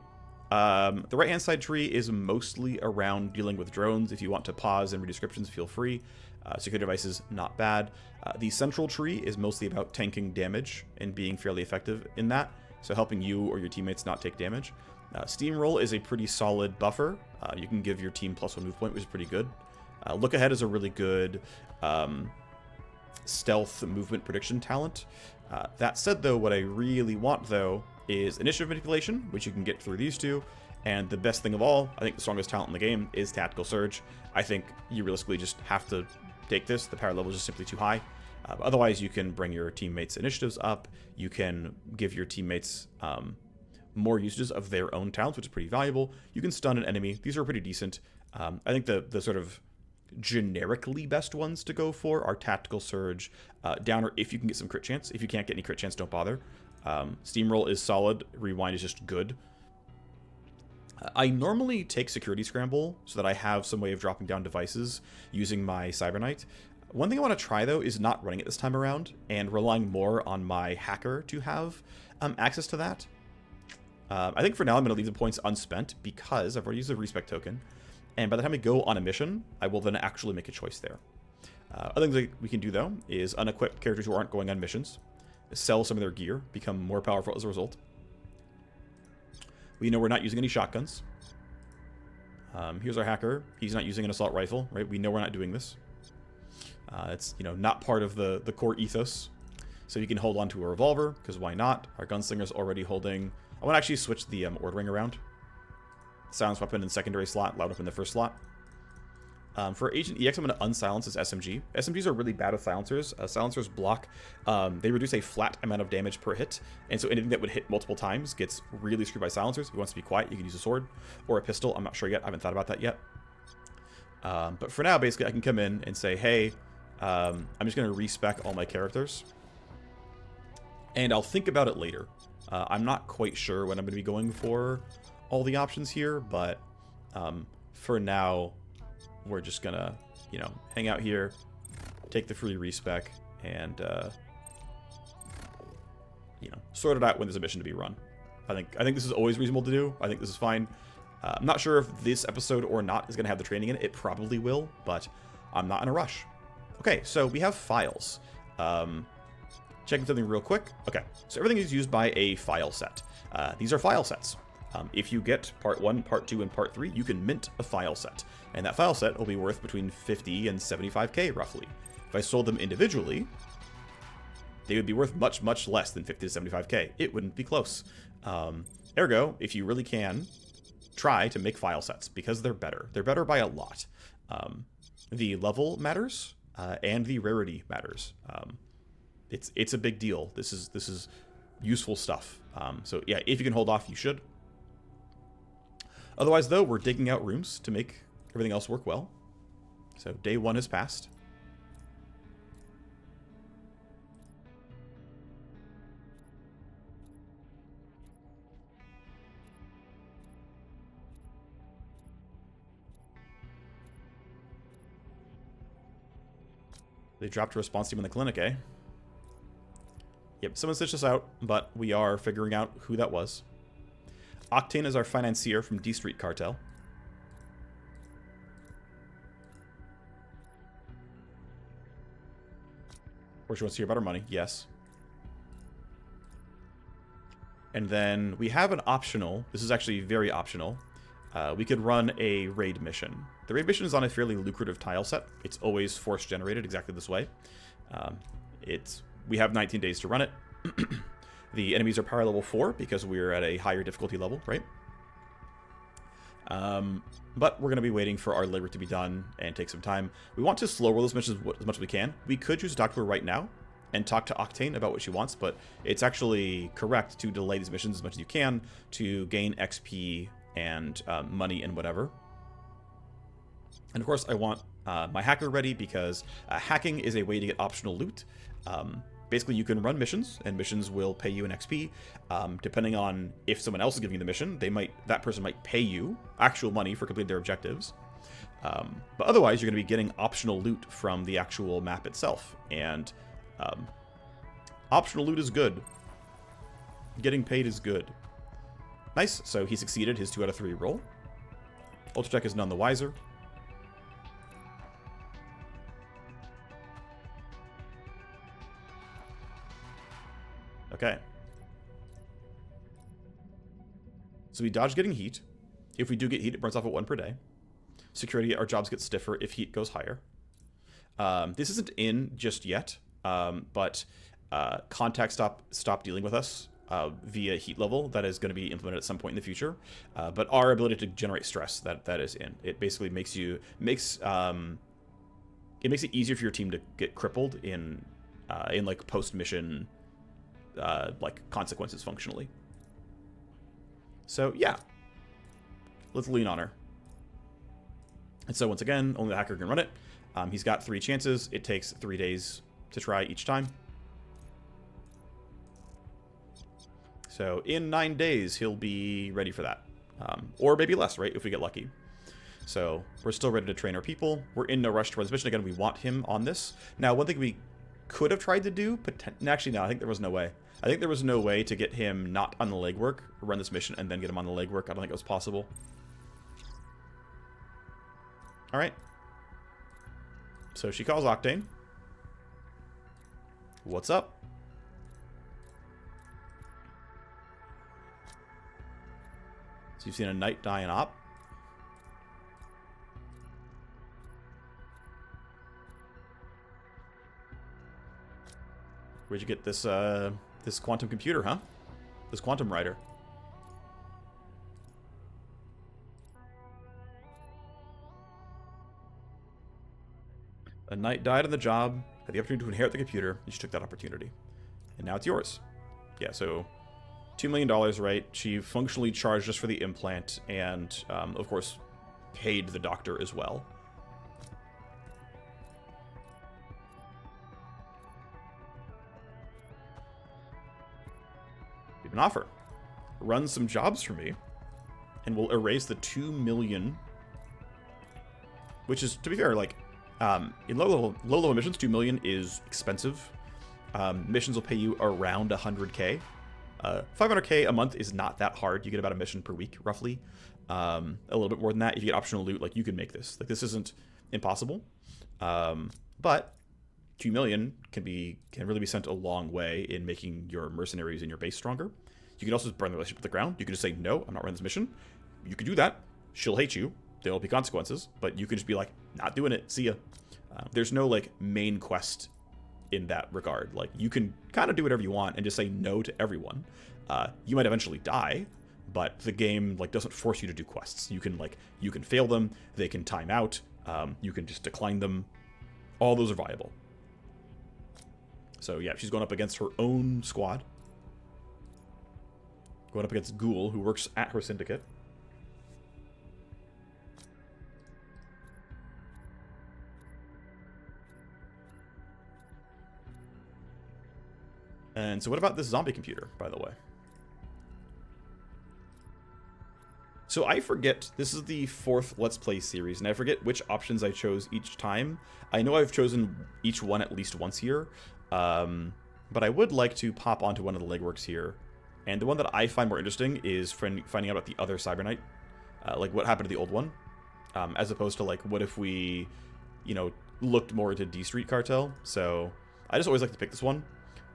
The right-hand side tree is mostly around dealing with drones. If you want to pause and read descriptions, feel free. Security devices, not bad. The central tree is mostly about tanking damage and being fairly effective in that. So, helping you or your teammates not take damage. Steamroll is a pretty solid buffer. You can give your team +1 move point, which is pretty good. Look Ahead is a really good... stealth movement prediction talent. That said, though, what I really want, though, is initiative manipulation, which you can get through these two, and the best thing of all, I think the strongest talent in the game, is tactical surge. I think you realistically just have to take this. The power level is just simply too high. Otherwise, you can bring your teammates' initiatives up. You can give your teammates more usages of their own talents, which is pretty valuable. You can stun an enemy. These are pretty decent. I think the sort of generically best ones to go for are tactical surge, downer if you can get some crit chance. If you can't get any crit chance, don't bother. Steamroll is solid. Rewind is just good. I normally take security scramble so that I have some way of dropping down devices using my Cyber Knight. One thing I want to try, though, is not running it this time around and relying more on my hacker to have access to that. I think for now I'm going to leave the points unspent because I've already used the respec token. And by the time we go on a mission, I will then actually make a choice there. Other things we can do, though, is unequip characters who aren't going on missions, sell some of their gear, become more powerful as a result. We know we're not using any shotguns. Here's our hacker. He's not using an assault rifle, right? We know we're not doing this. It's, not part of the core ethos. So you can hold on to a revolver, because why not? Our gunslinger's already holding... I want to actually switch the ordering around. Silence weapon in secondary slot, loud up in the first slot. For Agent EX, I'm going to unsilence his SMG. SMGs are really bad with silencers. Silencers block. They reduce a flat amount of damage per hit, and so anything that would hit multiple times gets really screwed by silencers. If he wants to be quiet, you can use a sword or a pistol. I'm not sure yet. I haven't thought about that yet. But for now, basically, I can come in and say, hey, I'm just going to respec all my characters, and I'll think about it later. I'm not quite sure when I'm going to be going for all the options here, but for now we're just gonna hang out here, take the free respec, and sort it out when there's a mission to be run. I think this is always reasonable to do. I think this is fine. I'm not sure if this episode or not is gonna have the training in it. It probably will, but I'm not in a rush. Okay, so we have files. Checking something real quick. Okay, so everything is used by a file set. These are file sets. If you get part 1, part 2, and part 3, you can mint a file set. And that file set will be worth between 50 and 75k, roughly. If I sold them individually, they would be worth much, much less than 50 to 75k. It wouldn't be close. Ergo, if you really can, try to make file sets, because they're better. They're better by a lot. The level matters, and the rarity matters. It's a big deal. This is useful stuff. So yeah, if you can hold off, you should. Otherwise, though, we're digging out rooms to make everything else work well. So day 1 has passed. They dropped a response team in the clinic, eh? Yep, someone stitched us out, but we are figuring out who that was. Octane is our financier from D Street Cartel. Or she wants to hear about her money. Yes. And then we have an optional. This is actually very optional. We could run a raid mission. The raid mission is on a fairly lucrative tile set. It's always force generated exactly this way. We have 19 days to run it. The enemies are power level 4 because we're at a higher difficulty level, right? But we're going to be waiting for our labor to be done and take some time. We want to slow roll as much as we can. We could choose to talk to her right now and talk to Octane about what she wants, but it's actually correct to delay these missions as much as you can to gain XP and money and whatever. And of course, I want my hacker ready because hacking is a way to get optional loot. Basically, you can run missions, and missions will pay you an XP. Depending on if someone else is giving you the mission, that person might pay you actual money for completing their objectives. But otherwise, you're going to be getting optional loot from the actual map itself. And optional loot is good. Getting paid is good. Nice. So he succeeded his 2 out of 3 roll. Ultratech is none the wiser. Okay. So we dodge getting heat. If we do get heat, it burns off at 1 per day. Security, our jobs get stiffer if heat goes higher. This isn't in just yet, but contact stop dealing with us via heat level. That is going to be implemented at some point in the future. But our ability to generate stress, that is in. It basically makes it easier for your team to get crippled in like post-mission like consequences functionally. So yeah, let's lean on her. And so once again, only the hacker can run it. He's got 3 chances. It takes 3 days to try each time. So in 9 days, he'll be ready for that. Or maybe less, right, if we get lucky. So we're still ready to train our people. We're in no rush to run this mission. Again, we want him on this. Now, one thing we could have tried to do, actually, no, I think there was no way. I think there was no way to get him not on the legwork, run this mission, and then get him on the legwork. I don't think it was possible. All right. So she calls Octane. What's up? So you've seen a knight die an op. Where'd you get this this quantum computer, huh? This quantum writer. A knight died on the job, had the opportunity to inherit the computer, and she took that opportunity. And now it's yours. Yeah, so $2 million, right? She functionally charged us for the implant and, of course, paid the doctor as well. An offer. Run some jobs for me, and we'll erase the 2 million, which is, to be fair, like, in low level missions, 2 million is expensive. Missions will pay you around 100k. 500k a month is not that hard. You get about a mission per week, roughly. A little bit more than that. If you get optional loot, like, you can make this. Like, this isn't impossible. But 2 million can really be sent a long way in making your mercenaries and your base stronger. You can also just burn the relationship to the ground. You can just say, no, I'm not running this mission. You can do that. She'll hate you. There will be consequences, but you can just be like, not doing it. See ya. There's no, like, main quest in that regard. Like, you can kind of do whatever you want and just say no to everyone. You might eventually die, but the game, like, doesn't force you to do quests. You can fail them. They can time out. You can just decline them. All those are viable. So yeah, she's going up against her own squad. Going up against Ghoul, who works at her syndicate. And so what about this zombie computer, by the way? So I forget, this is the 4th Let's Play series, and I forget which options I chose each time. I know I've chosen each one at least once here, but I would like to pop onto one of the legworks here. And the one that I find more interesting is finding out about the other Cyber Knight, like what happened to the old one, as opposed to, like, what if we, you know, looked more into D Street Cartel. So I just always like to pick this one.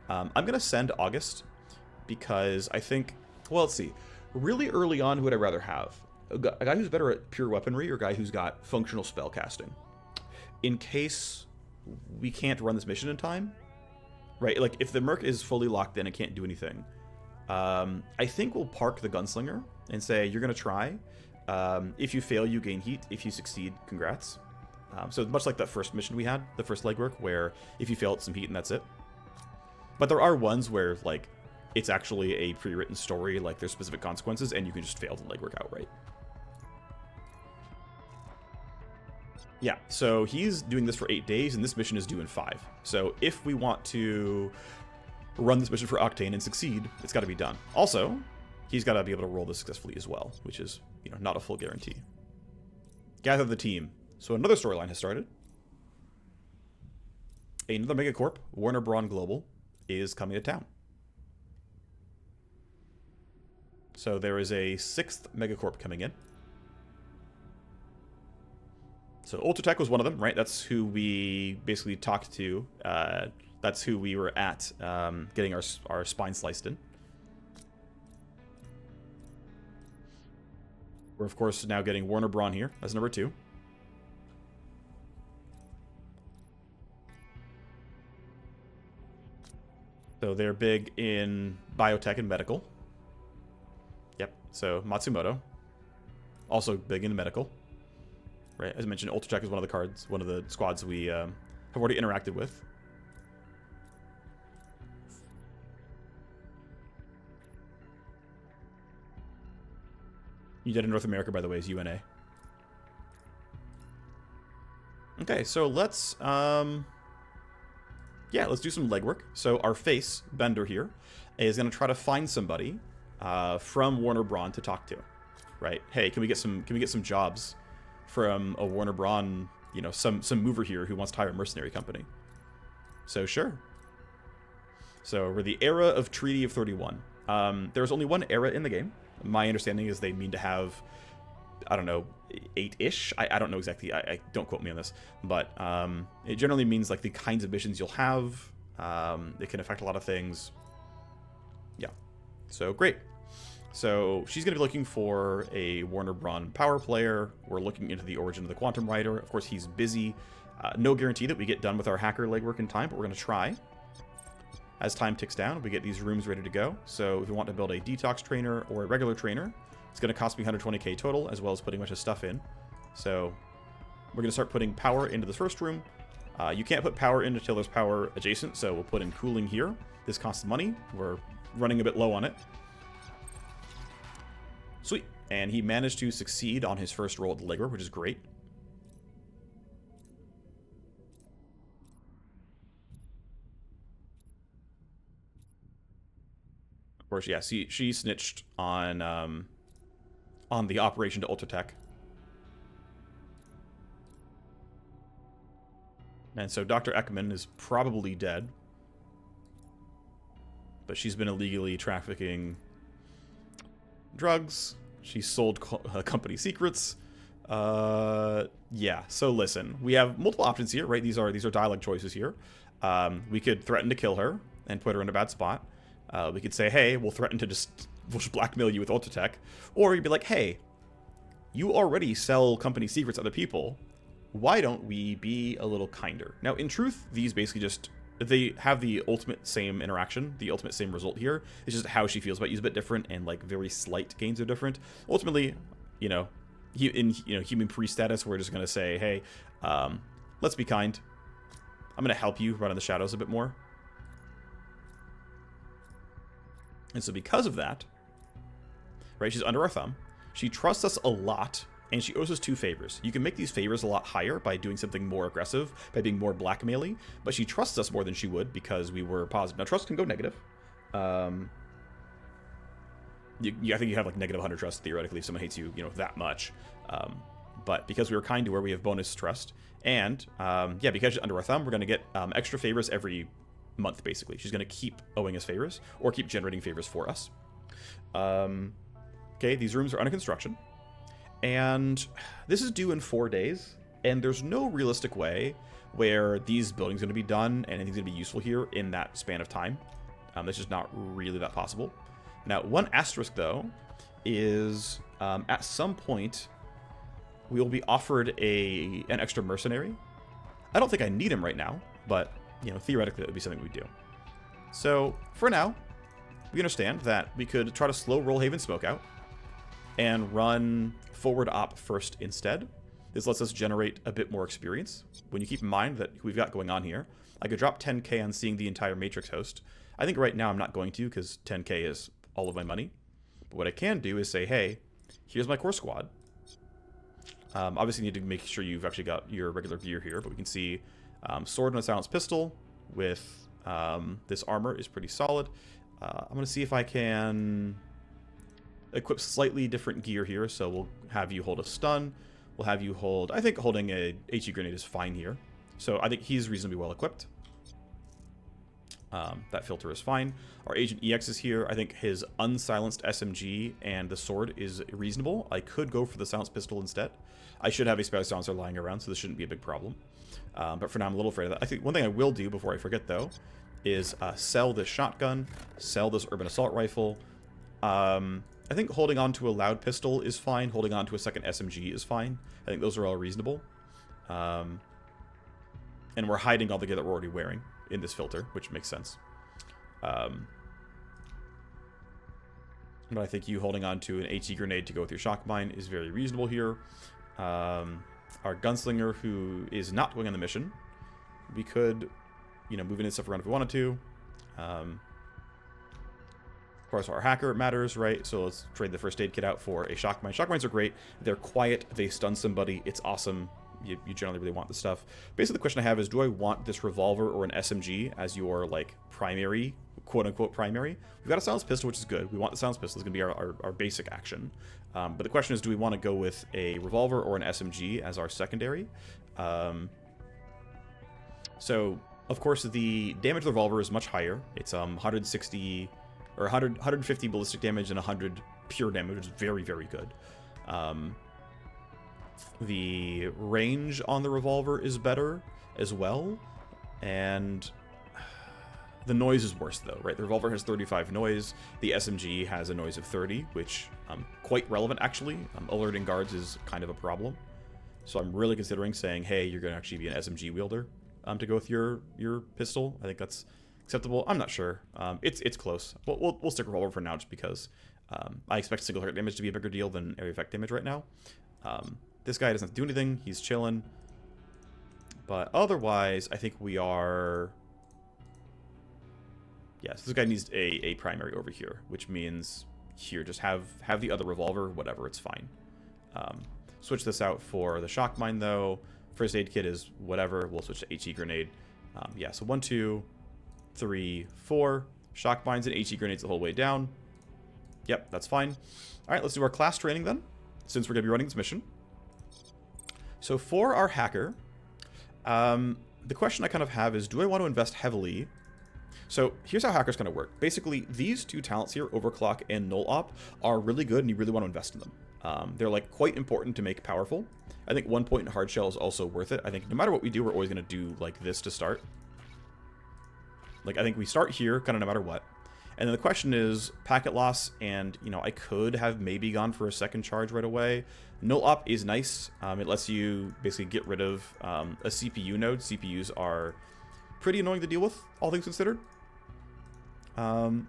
I'm going to send August because I think, well, let's see. Really early on, who would I rather have? A guy who's better at pure weaponry or a guy who's got functional spell casting? In case we can't run this mission in time, right? Like, if the Merc is fully locked in and can't do anything, I think we'll park the Gunslinger and say, you're going to try. If you fail, you gain heat. If you succeed, congrats. So much like that first mission we had, the first legwork, where if you fail, it's some heat and that's it. But there are ones where, like, it's actually a pre-written story, like there's specific consequences, and you can just fail the legwork outright. Yeah, so he's doing this for 8 days, and this mission is due in 5. So if we want to run this mission for Octane and succeed, it's got to be done. Also, he's got to be able to roll this successfully as well, which is, you know, not a full guarantee. Gather the team. So another storyline has started. Another megacorp, Warner Braun Global, is coming to town. So there is a 6th megacorp coming in. So Ultratech was one of them, right? That's who we basically talked to. That's who we were at getting our spine sliced in. We're, of course, now getting Warner Braun here as number 2. So they're big in biotech and medical. Yep, so Matsumoto. Also big in medical. Right, as I mentioned, Ultratech is one of the cards, one of the squads we have already interacted with. United North America, by the way, is UNA. Okay, so let's let's do some legwork. So our face, Bender here, is going to try to find somebody from Warner Braun to talk to. Right? Hey, can we get some jobs from a Warner Braun, you know, some mover here who wants to hire a mercenary company? So sure. So we're the era of Treaty of 31. There's only one era in the game. My understanding is they mean to have, I don't know, 8-ish. I don't know exactly. I don't quote me on this, but it generally means like the kinds of missions you'll have. It can affect a lot of things. Yeah. So great. So she's going to be looking for a Warner Braun power player. We're looking into the origin of the Quantum Rider. Of course, he's busy. No guarantee that we get done with our hacker legwork in time, but we're going to try. As time ticks down, we get these rooms ready to go. So if we want to build a detox trainer or a regular trainer, it's going to cost me 120k total, as well as putting a bunch of stuff in. So we're going to start putting power into this first room. You can't put power in until there's power adjacent, so we'll put in cooling here. This costs money. We're running a bit low on it. Sweet. And he managed to succeed on his first roll at the legwork, which is great. Of course, yeah, she snitched on the operation to Ultratech. And so Dr. Ekman is probably dead. But she's been illegally trafficking drugs. She sold company secrets. Yeah, so listen. We have multiple options here, right? These are dialogue choices here. We could threaten to kill her and put her in a bad spot. We could say, hey, we'll just blackmail you with Ultratech. Or you'd be like, hey, you already sell company secrets to other people. Why don't we be a little kinder? Now, in truth, these basically just, they have the ultimate same interaction, the ultimate same result here. It's just how she feels about you is a bit different, and like very slight gains are different. Ultimately, human priest status, we're just going to say, hey, let's be kind. I'm going to help you run in the shadows a bit more. And so because of that, right, she's under our thumb. She trusts us a lot, and she owes us 2 favors. You can make these favors a lot higher by doing something more aggressive, by being more blackmaily, but she trusts us more than she would because we were positive. Now, trust can go negative. I think you have like negative 100 trust theoretically if someone hates you, that much. But because we were kind to her, we have bonus trust. And because she's under our thumb, we're going to get extra favors every month, basically. She's going to keep owing us favors or keep generating favors for us. Okay, these rooms are under construction. And this is due in 4 days. And there's no realistic way where these buildings are going to be done and anything's going to be useful here in that span of time. That's just not really that possible. Now, one asterisk, though, is at some point we will be offered an extra mercenary. I don't think I need him right now, but, you know, theoretically it would be something we do. So, for now, we understand that we could try to slow roll Haven Smoke out and run forward op first instead. This lets us generate a bit more experience. When you keep in mind that we've got going on here, I could drop 10k on seeing the entire Matrix host. I think right now I'm not going to because 10k is all of my money. But what I can do is say, hey, here's my core squad. Obviously you need to make sure you've actually got your regular gear here, but we can see sword and a silenced pistol with this armor is pretty solid. I'm going to see if I can equip slightly different gear here. So we'll have you hold a stun. We'll have you hold... I think holding a HE grenade is fine here. So I think he's reasonably well equipped. That filter is fine. Our Agent EX is here. I think his unsilenced SMG and the sword is reasonable. I could go for the silenced pistol instead. I should have a spare silencer lying around, so this shouldn't be a big problem. But for now, I'm a little afraid of that. I think one thing I will do before I forget, though, is sell this shotgun, sell this urban assault rifle. I think holding on to a loud pistol is fine. Holding on to a second SMG is fine. I think those are all reasonable. And we're hiding all the gear that we're already wearing in this filter, which makes sense. But I think you holding on to an HE grenade to go with your shock mine is very reasonable here. Our gunslinger, who is not going on the mission, we could, you know, move in and stuff around if we wanted to. Of course, our hacker matters, right? So let's trade the first aid kit out for a shock mine. Shock mines are great. They're quiet. They stun somebody. It's awesome. You generally really want this stuff. Basically, the question I have is, do I want this revolver or an SMG as your, like, primary, quote-unquote primary? We've got a silenced pistol, which is good. We want the silenced pistol. It's going to be our basic action. But the question is, do we want to go with a revolver or an SMG as our secondary? So, of course, the damage of the revolver is much higher. It's 160... or 150 ballistic damage and 100 pure damage, which is very, very good. The range on the revolver is better as well, and the noise is worse, though, right? The revolver has 35 noise. The SMG has a noise of 30, which quite relevant, actually. Alerting guards is kind of a problem. So I'm really considering saying, hey, you're going to actually be an SMG wielder to go with your pistol. I think that's acceptable. I'm not sure. It's close. We'll stick revolver for now, just because I expect single target damage to be a bigger deal than area effect damage right now. This guy doesn't have to do anything. He's chilling. But otherwise, I think we are... Yes, this guy needs a primary over here, which means here, just have the other revolver, whatever, it's fine. Switch this out for the shock mine, though. First aid kit is whatever. We'll switch to HE grenade. Yeah, so 1, 2, 3, 4. Shock mines and HE grenades the whole way down. Yep, that's fine. All right, let's do our class training then, since we're going to be running this mission. So for our hacker, the question I kind of have is, do I want to invest heavily? So here's how hackers kind of work. Basically, these two talents here, Overclock and Null Op, are really good, and you really want to invest in them. They're like quite important to make powerful. I think 1 point in hard shell is also worth it. I think no matter what we do, we're always going to do like this to start. Like, I think we start here kind of no matter what. And then the question is packet loss, and, you know, I could have maybe gone for a second charge right away. Null Op is nice. It lets you basically get rid of a CPU node. CPUs are pretty annoying to deal with, all things considered. I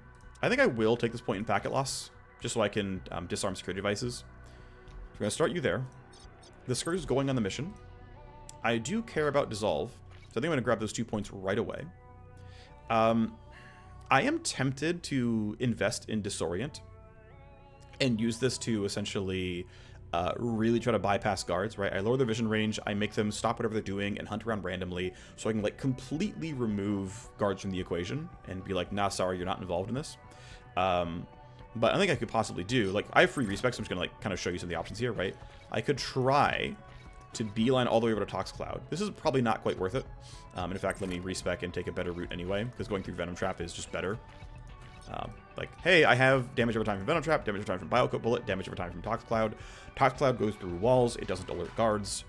think I will take this point in packet loss, just so I can disarm security devices. We're going to start you there. The Scourge is going on the mission. I do care about Dissolve, so I think I'm going to grab those 2 points right away. I am tempted to invest in Disorient and use this to essentially really try to bypass guards, right? I lower their vision range, I make them stop whatever they're doing and hunt around randomly, so I can like completely remove guards from the equation and be like, nah, sorry, you're not involved in this. But I think I could possibly do, like, I have free respec, so I'm just gonna like kind of show you some of the options here, right? I could try to beeline all the way over to Tox Cloud. This is probably not quite worth it. In fact, let me respec and take a better route anyway, because going through Venom Trap is just better. Like, hey, I have damage over time from Venom Trap, damage over time from Biocoat Bullet, damage over time from Tox Cloud. Tox Cloud goes through walls, it doesn't alert guards.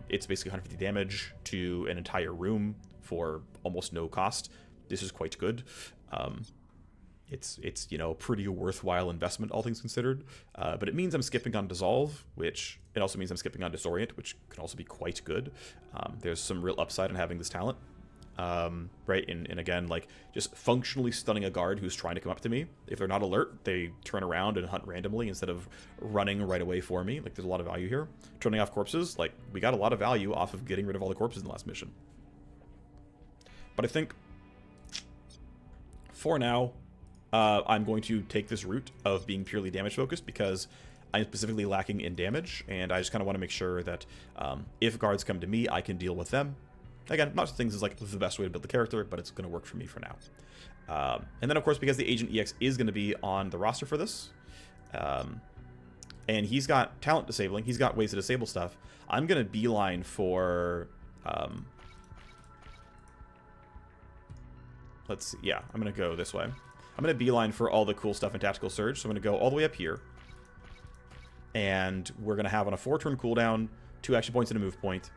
It's basically 150 damage to an entire room for almost no cost. This is quite good. It's a pretty worthwhile investment, all things considered. But it means I'm skipping on Dissolve, which it also means I'm skipping on Disorient, which can also be quite good. There's some real upside in having this talent. Right, and again, like, just functionally stunning a guard who's trying to come up to me. If they're not alert, they turn around and hunt randomly instead of running right away for me. Like, there's a lot of value here. Turning off corpses, like, we got a lot of value off of getting rid of all the corpses in the last mission. But I think, for now, I'm going to take this route of being purely damage focused because I'm specifically lacking in damage, and I just kind of want to make sure that if guards come to me, I can deal with them. Again, not things is like the best way to build the character, but it's going to work for me for now. And then, of course, because the Agent EX is going to be on the roster for this, and he's got talent disabling, he's got ways to disable stuff, I'm going to beeline for... let's see, yeah, I'm going to go this way. I'm going to beeline for all the cool stuff in Tactical Surge, so I'm going to go all the way up here. And we're going to have on a 4-turn cooldown, 2 action points and a move point.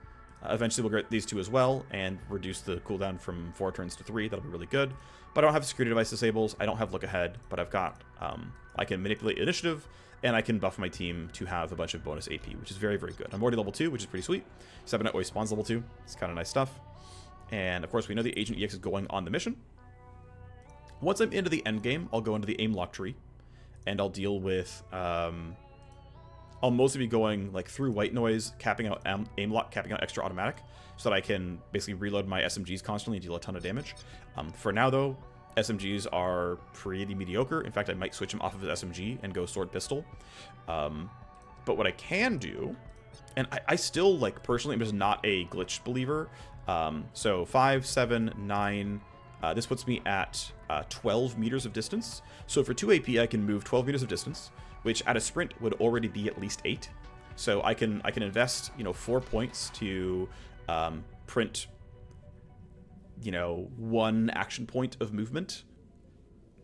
Eventually we'll get these 2 as well and reduce the cooldown from 4 turns to 3. That'll be really good. But I don't have security device disables. I don't have look ahead, but I've got, I can manipulate initiative, and I can buff my team to have a bunch of bonus AP, which is very, very good. I'm already level 2, which is pretty sweet. 7 always spawns level 2. It's kind of nice stuff. And of course we know the Agent EX is going on the mission. Once I'm into the end game, I'll go into the aim lock tree, and I'll deal with, I'll mostly be going like through white noise, capping out aim lock, capping out extra automatic, so that I can basically reload my SMGs constantly and deal a ton of damage. For now though, SMGs are pretty mediocre. In fact, I might switch them off of his SMG and go sword pistol. But what I can do, and I still, like, personally, I'm just not a glitch believer. So 5, 7, 9. This puts me at 12 meters of distance. So for 2 AP, I can move 12 meters of distance, which at a sprint would already be at least 8. So I can invest, 4 points to print, 1 action point of movement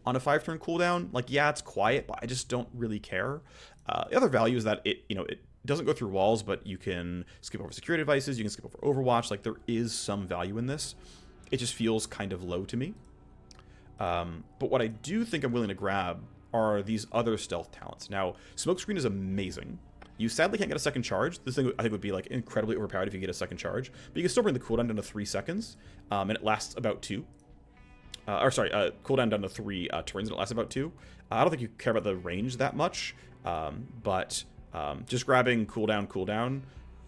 on a 5-turn cooldown. Like, yeah, it's quiet, but I just don't really care. The other value is that it doesn't go through walls, but you can skip over security devices, you can skip over Overwatch. Like, there is some value in this. It just feels kind of low to me. But what I do think I'm willing to grab are these other stealth talents. Now, Smokescreen is amazing. You sadly can't get a second charge. This thing, I think, would be like incredibly overpowered if you get a second charge. But you can still bring the cooldown down to 3 seconds, and it lasts about 2. Cooldown down to 3 turns, and it lasts about 2. I don't think you care about the range that much, but just grabbing cooldown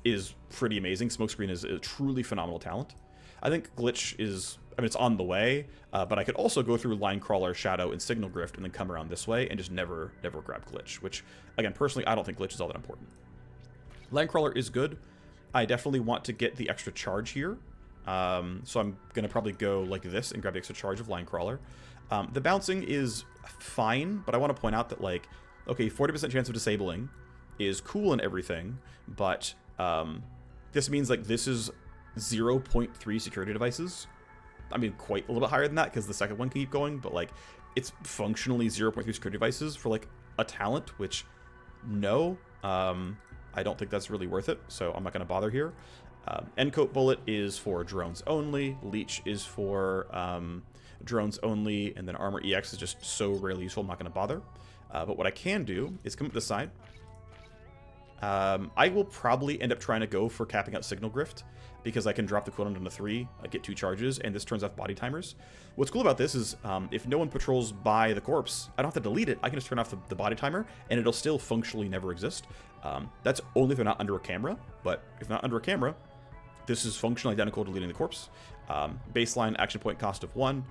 is pretty amazing. Smokescreen is a truly phenomenal talent. I think Glitch is... it's on the way, but I could also go through Line Crawler, Shadow, and Signal Grift, and then come around this way and just never grab Glitch, which, again, personally, I don't think Glitch is all that important. Line Crawler is good. I definitely want to get the extra charge here, so I'm going to probably go like this and grab the extra charge of Line Crawler. The bouncing is fine, but I want to point out that, like, okay, 40% chance of disabling is cool and everything, but this means, like, this is 0.3 security devices. I mean, quite a little bit higher than that because the second one can keep going, but, like, it's functionally 0.3 security devices for, like, a talent, which, no, I don't think that's really worth it, so I'm not going to bother here. Endcoat Bullet is for drones only, Leech is for drones only, and then Armor EX is just so rarely useful, I'm not going to bother. But what I can do is come up this side. I will probably end up trying to go for capping out Signal Grift, because I can drop the cooldown down to 3, I get 2 charges, and this turns off body timers. What's cool about this is, if no one patrols by the corpse, I don't have to delete it, I can just turn off the body timer, and it'll still functionally never exist. That's only if they're not under a camera, but if not under a camera, this is functionally identical to deleting the corpse. Baseline action point cost of 1,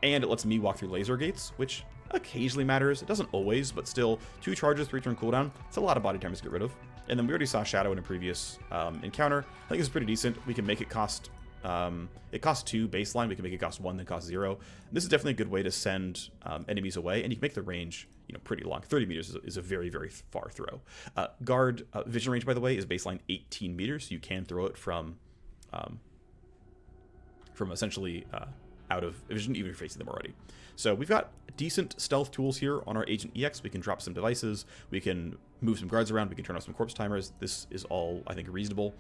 and it lets me walk through laser gates, which occasionally matters. It doesn't always, but still, 2 charges, 3-turn cooldown. It's a lot of body timers to get rid of. And then we already saw Shadow in a previous encounter. I think it's pretty decent. We can make it cost... it costs 2 baseline. We can make it cost 1, then cost 0. This is definitely a good way to send enemies away, and you can make the range, pretty long. 30 meters is a very, very far throw. Guard vision range, by the way, is baseline 18 meters. So you can throw it from essentially out of vision, even if you're facing them already. So we've got decent stealth tools here on our Agent EX. We can drop some devices. We can move some guards around. We can turn off some corpse timers. This is all, I think, reasonable.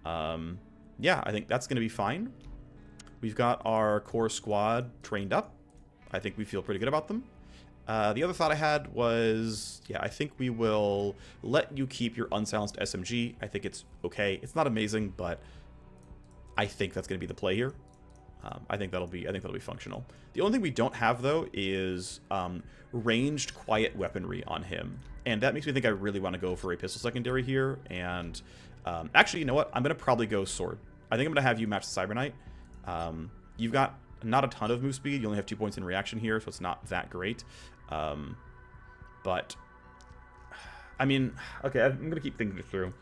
Yeah, I think that's going to be fine. We've got our core squad trained up. I think we feel pretty good about them. The other thought I had was, yeah, I think we will let you keep your unsilenced SMG. I think it's okay. It's not amazing, but I think that's going to be the play here. I think that'll be functional. The only thing we don't have though is ranged quiet weaponry on him, and that makes me think I really want to go for a pistol secondary here. And actually, you know what? I'm going to probably go sword. I think I'm going to have you match the Cyber Knight. You've got not a ton of move speed. You only have 2 points in reaction here, so it's not that great. But I mean, okay, I'm going to keep thinking it through.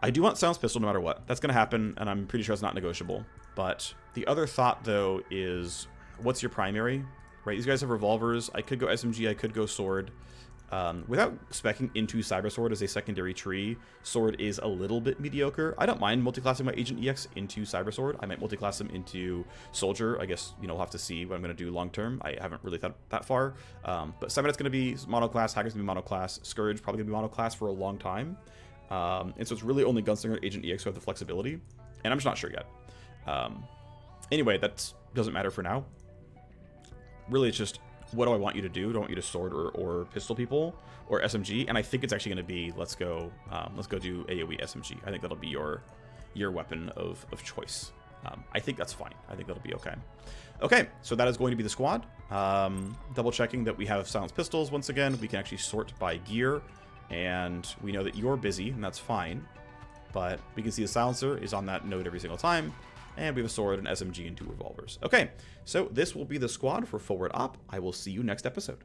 I do want Silence Pistol no matter what. That's going to happen, and I'm pretty sure it's not negotiable. But the other thought, though, is what's your primary? Right, these guys have revolvers. I could go SMG, I could go sword. Without speccing into Cyber Sword as a secondary tree, sword is a little bit mediocre. I don't mind multiclassing my Agent EX into Cyber Sword. I might multiclass him into Soldier. I guess, you know, we'll have to see what I'm going to do long term. I haven't really thought that far. But Cyber Knight's going to be monoclass, Hacker's going to be monoclass, Scourge probably going to be monoclass for a long time. And so it's really only Gunslinger and Agent EX who have the flexibility. And I'm just not sure yet. Anyway, that doesn't matter for now. Really, it's just, what do I want you to do? Do I want you to sword or pistol people or SMG? And I think it's actually going to be, let's go do AoE SMG. I think that'll be your weapon of choice. I think that's fine. I think that'll be okay. Okay, so that is going to be the squad. Double checking that we have silenced pistols once again. We can actually sort by gear, and we know that you're busy, and that's fine. But we can see the silencer is on that node every single time. And we have a sword, an SMG, and 2 revolvers. Okay, so this will be the squad for Forward Op. I will see you next episode.